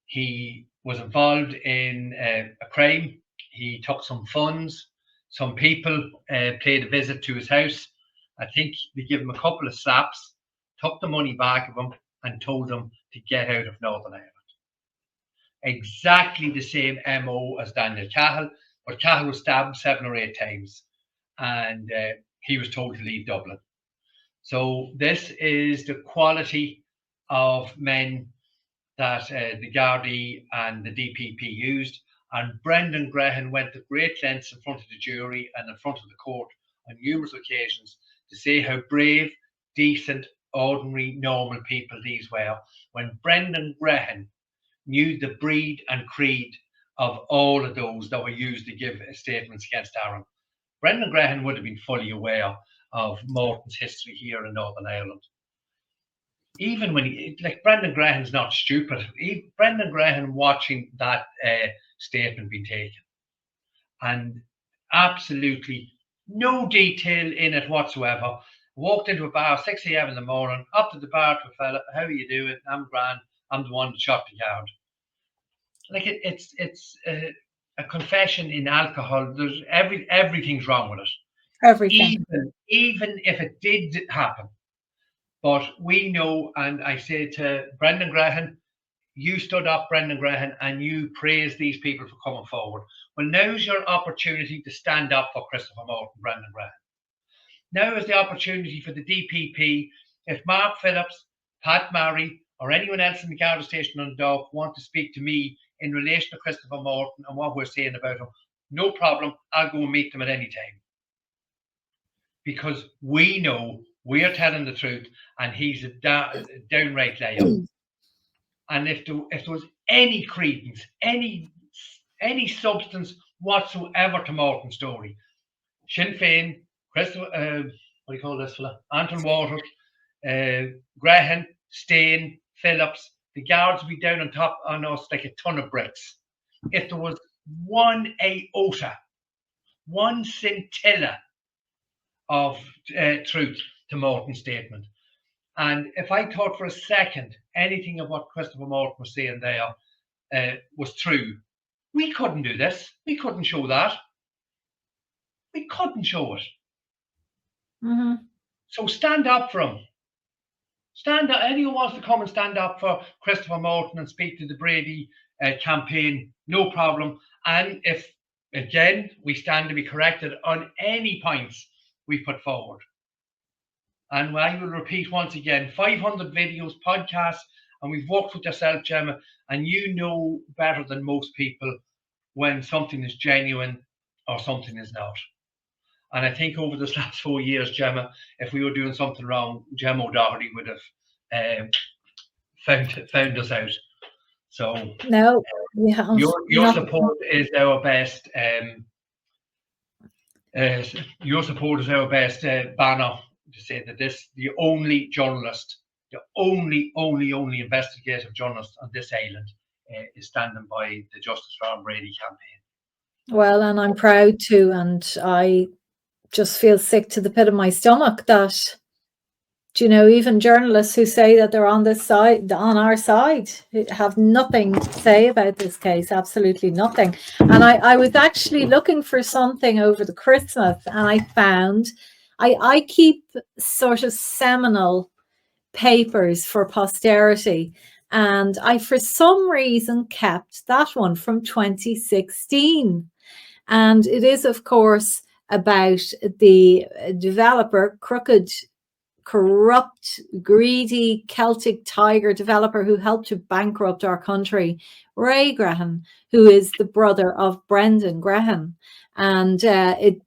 he was involved in a crime. He took some funds. Some people paid a visit to his house. I think they gave him a couple of slaps, took the money back of him, and told him to get out of Northern Ireland. Exactly the same MO as Daniel Cahill, but Cahill was stabbed 7 or 8 times, and he was told to leave Dublin. So this is the quality of men that the Gardaí and the DPP used. And Brendan Grehan went to great lengths in front of the jury and in front of the court on numerous occasions to say how brave, decent, ordinary, normal people these were. When Brendan Grehan knew the breed and creed of all of those that were used to give statements against Aaron, Brendan Grehan would have been fully aware of Morton's history here in Northern Ireland. Even when Brendan Grehan's not stupid. Brendan Grehan watching that statement being taken, and absolutely no detail in it whatsoever. Walked into a bar, 6 a.m. in the morning, up to the bar to a fella, how are you doing? I'm grand. I'm the one that shot the guard. Like it's a confession in alcohol. There's everything's wrong with it. Everything. Even if it did happen. But we know, and I say to Brendan Graham, you stood up, Brendan Graham, and you praised these people for coming forward. Well, now's your opportunity to stand up for Christopher Morton, Brendan Graham. Now is the opportunity for the DPP. If Mark Phillips, Pat Murray, or anyone else in the Garda station on Dock want to speak to me in relation to Christopher Morton and what we're saying about him, no problem. I'll go and meet them at any time. Because we know we are telling the truth, and he's a downright liar. And if there was any credence, any substance whatsoever to Morton's story, Sinn Féin, Christopher, what do you call this fella? Anton Waters, Graham, Stain, Phillips, the guards would be down on top on us like a ton of bricks. If there was one iota, one scintilla of truth to Morton's statement. And if I thought for a second anything of what Christopher Morton was saying there was true, we couldn't do this. We couldn't show that. We couldn't show it. Mm-hmm. So stand up for him. Stand up. Anyone wants to come and stand up for Christopher Morton and speak to the Brady campaign, no problem. And if, again, we stand to be corrected on any points we put forward. And I will repeat once again, 500 videos, podcasts, and we've worked with yourself, Gemma, and you know better than most people when something is genuine or something is not. And I think over this last 4 years, Gemma, if we were doing something wrong, Gemma O'Doherty would have found us out. So no, yeah, your support is our best. Your support is our best banner to say that the only journalist, the only investigative journalist on this island is standing by the Justice for Aaron Brady campaign. Well, and I'm proud to, and I just feel sick to the pit of my stomach that, you know, even journalists who say that they're on this side, on our side, have nothing to say about this case, absolutely nothing. And I was actually looking for something over the Christmas, and I found, I keep sort of seminal papers for posterity, and I, for some reason, kept that one from 2016. And it is, of course, about the developer, crooked, corrupt, greedy Celtic tiger developer who helped to bankrupt our country, Ray Graham, who is the brother of Brendan Graham. And it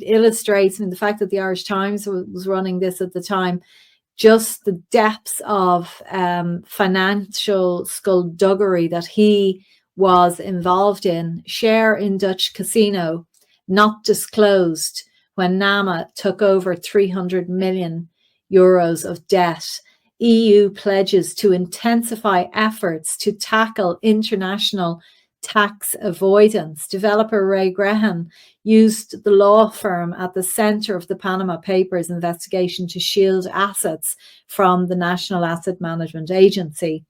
illustrates, I mean, the fact that the Irish Times was running this at the time, just the depths of financial skullduggery that he was involved in. Share in Dutch casino, not disclosed, when NAMA took over 300 million euros of debt. EU pledges to intensify efforts to tackle international tax avoidance. Developer Ray Graham used the law firm at the center of the Panama Papers investigation to shield assets from the National Asset Management Agency.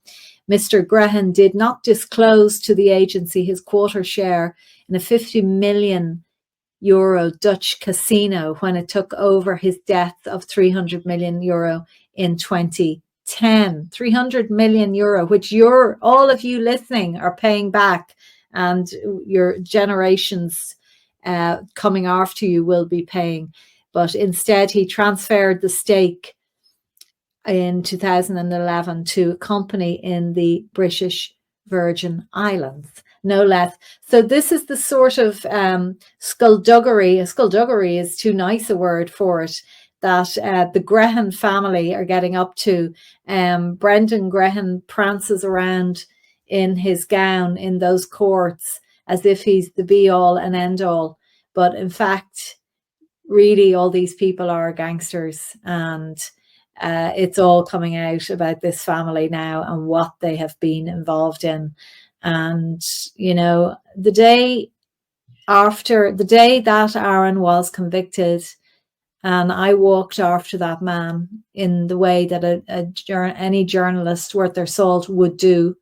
Mr. Graham did not disclose to the agency his quarter share in a 50 million euro Dutch casino when it took over his debt of 300 million euro in 2010. 300 million euro, which all of you listening are paying back, and your generations coming after you will be paying. But instead, he transferred the stake in 2011 to a company in the British Virgin Islands, no less. So this is the sort of skullduggery. Skullduggery is too nice a word for it, that the Graham family are getting up to. Brendan Graham prances around in his gown in those courts as if he's the be-all and end-all. But in fact, really, all these people are gangsters, and it's all coming out about this family now and what they have been involved in. And, you know, the day that Aaron was convicted And I walked after that man in the way that any journalist worth their salt would do,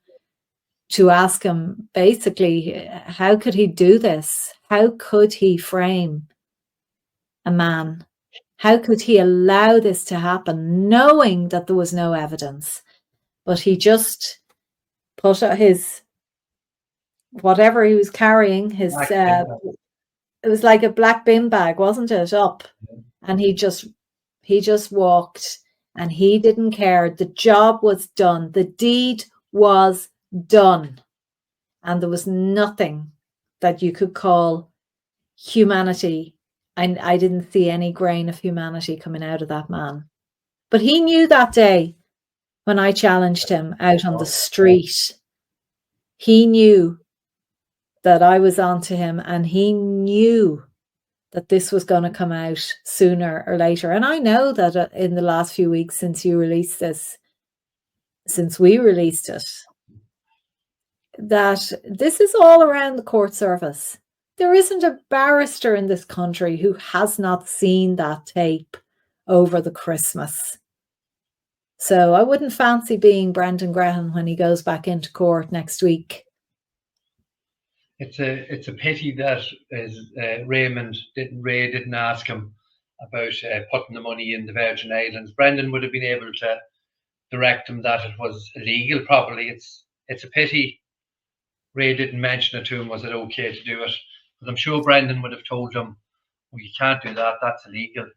to ask him basically, how could he do this? How could he frame a man? How could he allow this to happen, knowing that there was no evidence? But he just put his, whatever he was carrying, his, it was like a black bin bag, wasn't it, up? And he just walked, and he didn't care. The job was done. The deed was done. And there was nothing that you could call humanity. And I didn't see any grain of humanity coming out of that man. But he knew that day when I challenged him out on the street. He knew that I was onto him, and he knew that this was going to come out sooner or later. And I know that in the last few weeks since you released this, since we released it, that this is all around the court service. There isn't a barrister in this country who has not seen that tape over the Christmas. So I wouldn't fancy being Brendan Grehan when he goes back into court next week. It's a pity that Ray didn't ask him about putting the money in the Virgin Islands. Brendan would have been able to direct him that it was illegal. Probably it's a pity Ray didn't mention it to him. Was it okay to do it? But I'm sure Brendan would have told him, "Well, you can't do that. That's illegal."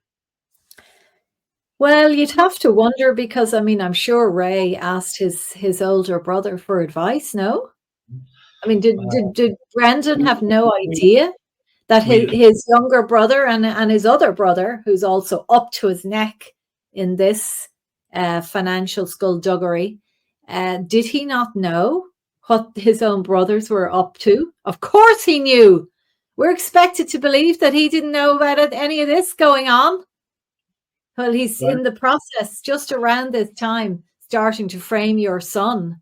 Well, you'd have to wonder, because I mean, I'm sure Ray asked his older brother for advice. No. I mean, did Brendan have no idea that his younger brother and his other brother, who's also up to his neck in this financial skullduggery, did he not know what his own brothers were up to? Of course he knew. We're expected to believe that he didn't know about any of this going on. Well, he's in the process just around this time starting to frame your son.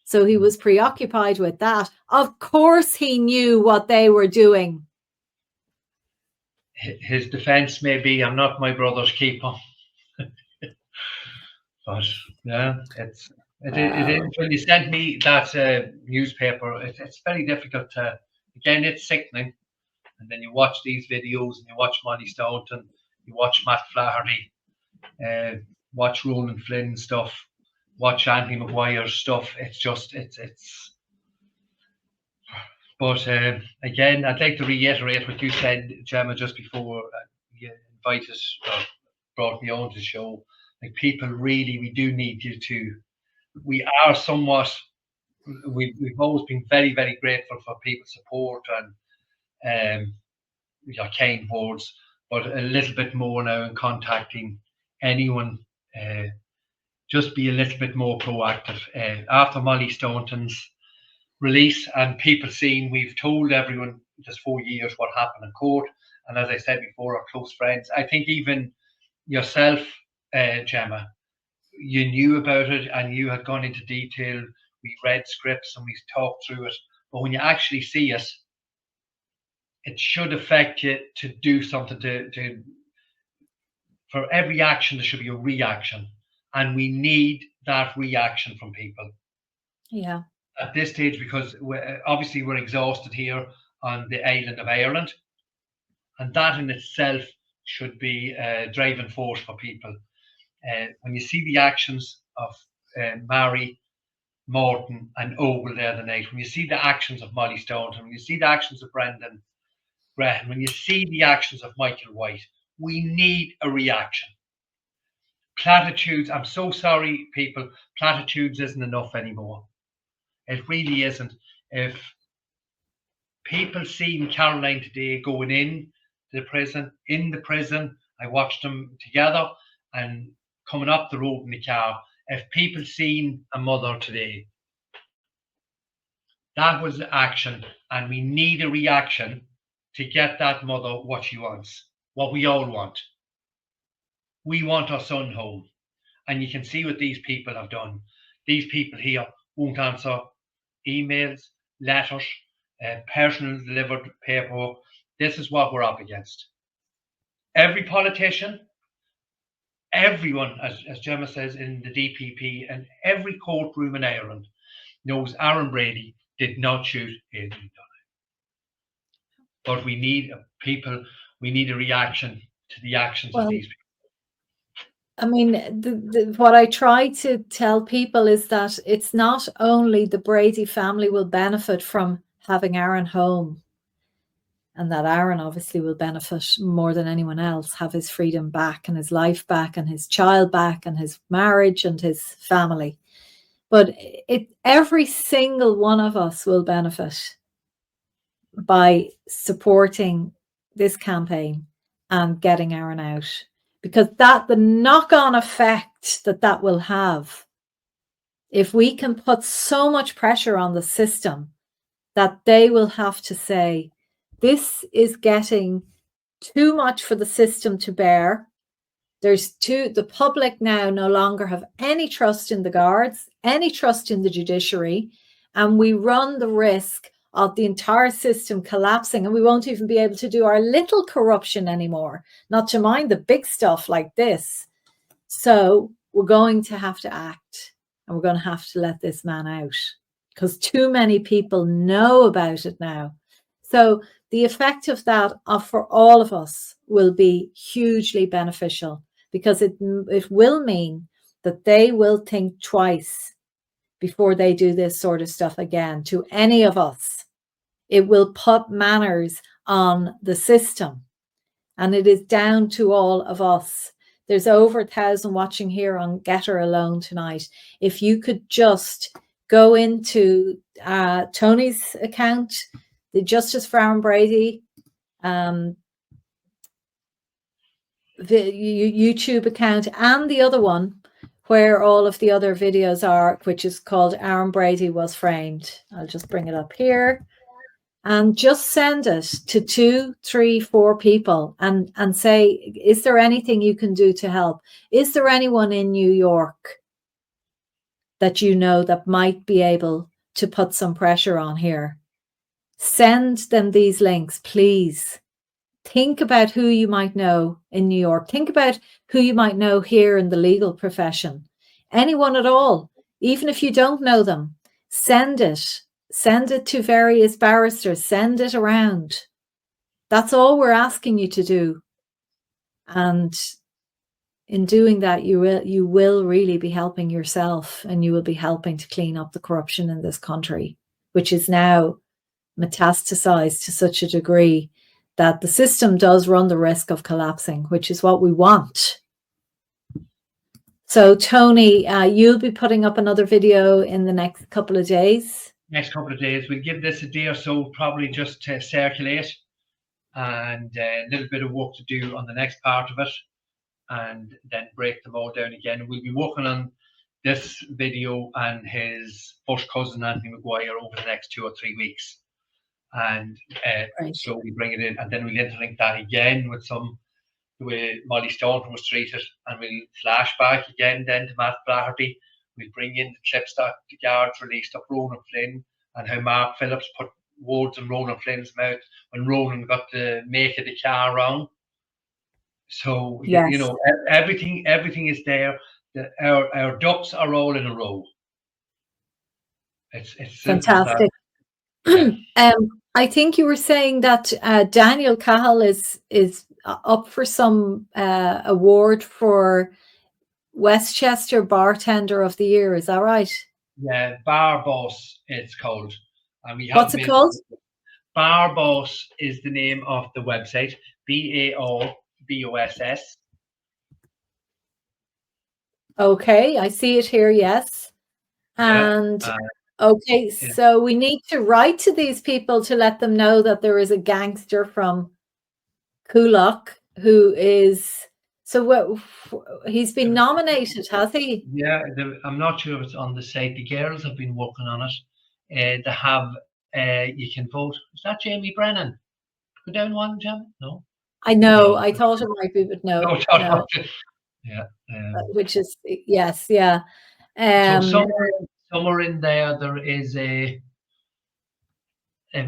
So he was preoccupied with that. Of course he knew what they were doing. His defense may be, "I'm not my brother's keeper." But yeah, it is. When you sent me that newspaper, it's very difficult to, again, it's sickening. And then you watch these videos, and you watch Molly Staunton, you watch Matt Flaherty, watch Roland Flynn stuff, watch Anthony Maguire's stuff. It's just, it's. But again, I'd like to reiterate what you said, Gemma, just before you invited or brought me on to the show. Like, people really, we do need you to. We are somewhat. We've always been very, very grateful for people's support and your kind words, but a little bit more now in contacting anyone. Just be a little bit more proactive. After Molly Staunton's release and people seeing, we've told everyone just 4 years what happened in court. And as I said before, our close friends, I think even yourself, Gemma, you knew about it and you had gone into detail. We read scripts and we talked through it. But when you actually see it, it should affect you to do something. For every action, there should be a reaction. And we need that reaction from people. Yeah. At this stage, because obviously we're exhausted here on the island of Ireland. And that in itself should be a driving force for people. When you see the actions of Mary, Morton and Ogle the other night, when you see the actions of Molly Staunton, when you see the actions of Brendan Grehan, when you see the actions of Michael White, we need a reaction. Platitudes, I'm so sorry, people, platitudes isn't enough anymore. It really isn't. If people seen Caroline today going in the prison, I watched them together and coming up the road in the car. If people seen a mother today, that was action, and we need a reaction to get that mother what she wants, what we all want. We want our son home. And you can see what these people have done. These people here won't answer emails, letters, personal delivered paperwork. This is what we're up against. every politician, everyone, as Gemma says, in the DPP and every courtroom in Ireland knows Aaron Brady did not shoot Aidan McDonough. But we need we need a reaction to the actions of these people. I mean, what I try to tell people is that it's not only the Brady family will benefit from having Aaron home, and that Aaron obviously will benefit more than anyone else, have his freedom back and his life back and his child back and his marriage and his family. But every single one of us will benefit by supporting this campaign and getting Aaron out, because the knock-on effect that will have, if we can put so much pressure on the system that they will have to say, this is getting too much for the system to bear. The public now no longer have any trust in the guards, any trust in the judiciary, and we run the risk of the entire system collapsing, and we won't even be able to do our little corruption anymore, not to mind the big stuff like this. So we're going to have to act, and we're going to have to let this man out, because too many people know about it now. So the effect of that for all of us will be hugely beneficial, because it will mean that they will think twice before they do this sort of stuff again to any of us. It will put manners on the system, and it is down to all of us. There's over 1,000 watching here on Getter alone tonight. If you could just go into Tony's account, the Justice for Aaron Brady the YouTube account, and the other one where all of the other videos are, which is called Aaron Brady Was Framed. I'll just bring it up here, and just send it to 2, 3, 4 people and say, is there anything you can do to help? Is there anyone in New York that you know that might be able to put some pressure on here? Send them these links, please. Think about who you might know in New York. Think about who you might know here in the legal profession. Anyone at all, even if you don't know them, send it. Send it to various barristers. Send it around. That's all we're asking you to do. And in doing that, you will really be helping yourself, and you will be helping to clean up the corruption in this country, which is now metastasized to such a degree that the system does run the risk of collapsing, which is what we want. So, Tony, you'll be putting up another video in the next couple of days. Next couple of days. We'll give this a day or so, probably just to circulate, and a little bit of work to do on the next part of it, and then break them all down again. We'll be working on this video and his first cousin, Anthony McGuire, over the next 2 or 3 weeks. And slowly bring it in, and then we'll interlink that again with the way Molly Staunton was treated, and we'll flash back again then to Matt Flaherty. We'll bring in the clips that the guards released of Ronan Flynn, and how Mark Phillips put words in Ronan Flynn's mouth when Ronan got the make of the car wrong. So yes, you know, everything is there. Our ducks are all in a row. It's fantastic. I think you were saying that Daniel Cahill is up for some award for Westchester Bartender of the Year. Is that right? Yeah, Bar Boss it's called. And we have What's it called? Bar Boss is the name of the website. BARBOSS. Okay, I see it here. Yes, and. Yeah, okay, so we need to write to these people to let them know that there is a gangster from Coolock who is, so he's been nominated, has he? Yeah, I'm not sure if it's on the site. The girls have been working on it. They have, you can vote. Is that Jamie Brennan? Go down one, Gemma? No? I know, no. I thought it might be, but no. Yeah. Which is, yes, yeah. So somewhere in there is a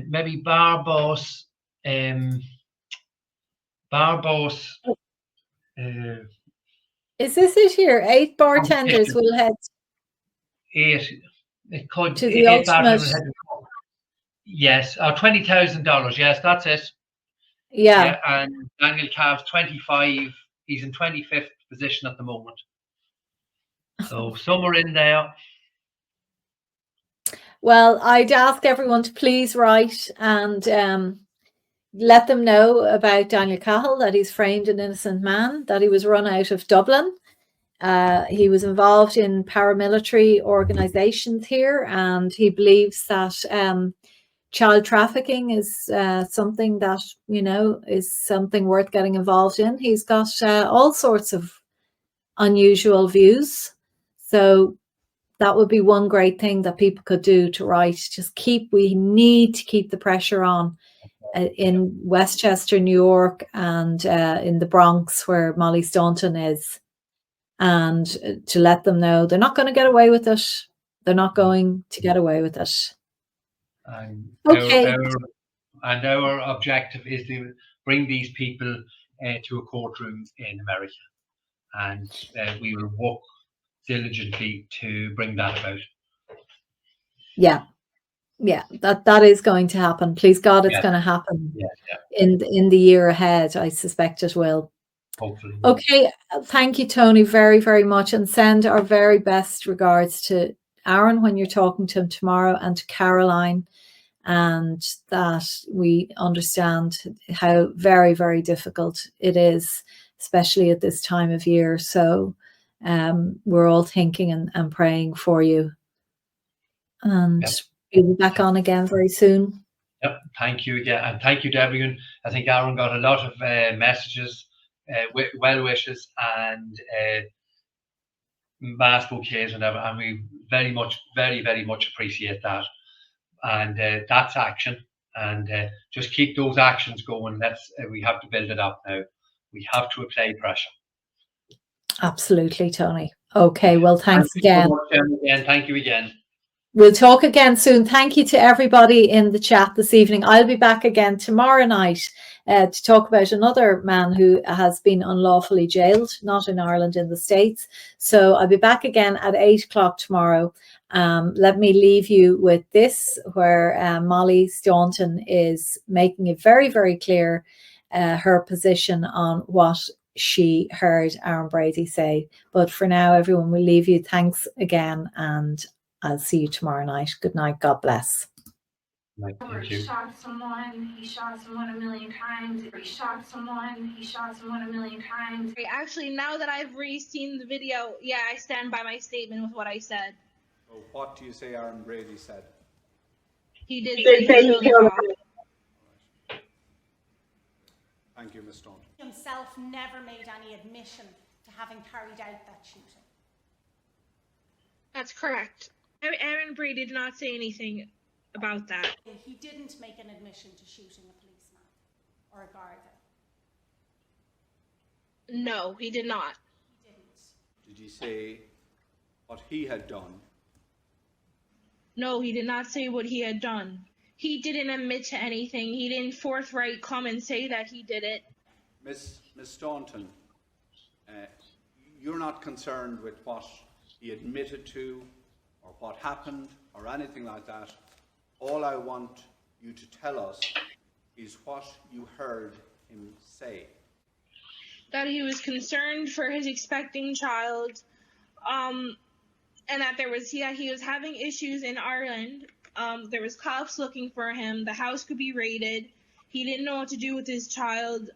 maybe Bar Boss Barbos. Is this it here? 8 bartenders will head 8. It could to the 8 bartenders ultimate. will head to, yes, $20,000. Yes, that's it. Yeah. And Daniel Cav's 25. He's in 25th position at the moment. So somewhere in there. Well, I'd ask everyone to please write and let them know about Daniel Cahill, that he's framed an innocent man, that he was run out of Dublin. He was involved in paramilitary organizations here, and he believes that child trafficking is something that, you know, is something worth getting involved in. He's got all sorts of unusual views. So that would be one great thing that people could do to write. We need to keep the pressure on in Westchester, New York, and in the Bronx, where Molly Staunton is, and to let them know they're not going to get away with it. They're not going to get away with it. And Okay. our objective is to bring these people to a courtroom in America, and we will work diligently to bring that about. Yeah, that is going to happen. Please God, it's going to happen in the year ahead. I suspect it will. Hopefully. Okay, thank you, Tony, very, very much, and send our very best regards to Aaron when you're talking to him tomorrow, and to Caroline, and that we understand how very, very difficult it is, especially at this time of year. So we're all thinking and praying for you. And we'll be back on again very soon. Yep. Thank you again. And thank you to everyone. I think Aaron got a lot of messages, well wishes, and mass bouquets, and we very much appreciate that. And that's action. And just keep those actions going. We have to build it up now. We have to apply pressure. Absolutely, Tony. Okay, well, thanks again. Thank you again. We'll talk again soon. Thank you to everybody in the chat this evening. I'll be back again tomorrow night to talk about another man who has been unlawfully jailed, not in Ireland, in the States. So I'll be back again at 8 o'clock tomorrow. Let me leave you with this, where Molly Staunton is making it very, very clear her position on what she heard Aaron Brady say. But for now, everyone, we'll leave you. Thanks again, and I'll see you tomorrow night. Good night. God bless. He shot someone 1 million times. He shot someone 1 million times. Actually, now that I've re-seen the video, yeah, I stand by my statement with what I said. So what do you say Aaron Brady said? He did say he killed him. Thank you, Ms. Stone. Himself never made any admission to having carried out that shooting. That's correct. Aaron Brady did not say anything about that. He didn't make an admission to shooting a policeman or a guard. No, he did not. He didn't. Did he say what he had done? No, he did not say what he had done. He didn't admit to anything. He didn't forthright come and say that he did it. Miss Staunton, you're not concerned with what he admitted to, or what happened, or anything like that. All I want you to tell us is what you heard him say. That he was concerned for his expecting child, and that he was having issues in Ireland. There was cops looking for him. The house could be raided. He didn't know what to do with his child,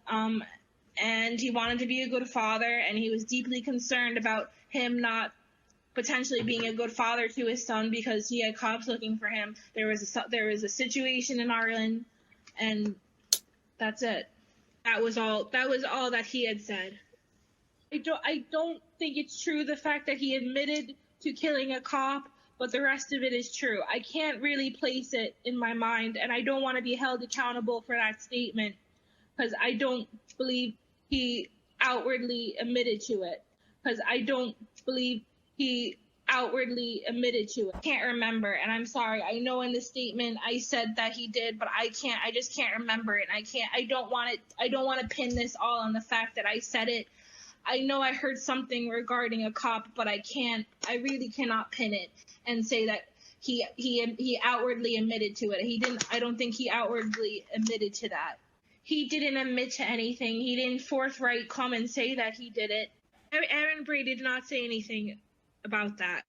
and he wanted to be a good father, and he was deeply concerned about him not potentially being a good father to his son because he had cops looking for him. There was a situation in Ireland, and that's it. That was all that he had said. I don't think it's true, the fact that he admitted to killing a cop, but the rest of it is true. I can't really place it in my mind, and I don't want to be held accountable for that statement because I don't believe he outwardly admitted to it. Because I don't believe he outwardly admitted to it. I can't remember, and I'm sorry. I know in the statement I said that he did, but I just can't remember it. And I don't want to pin this all on the fact that I said it. I know I heard something regarding a cop, but I really cannot pin it and say that he outwardly admitted to it. I don't think he outwardly admitted to that. He didn't admit to anything. He didn't forthright come and say that he did it. Aaron Bray did not say anything about that.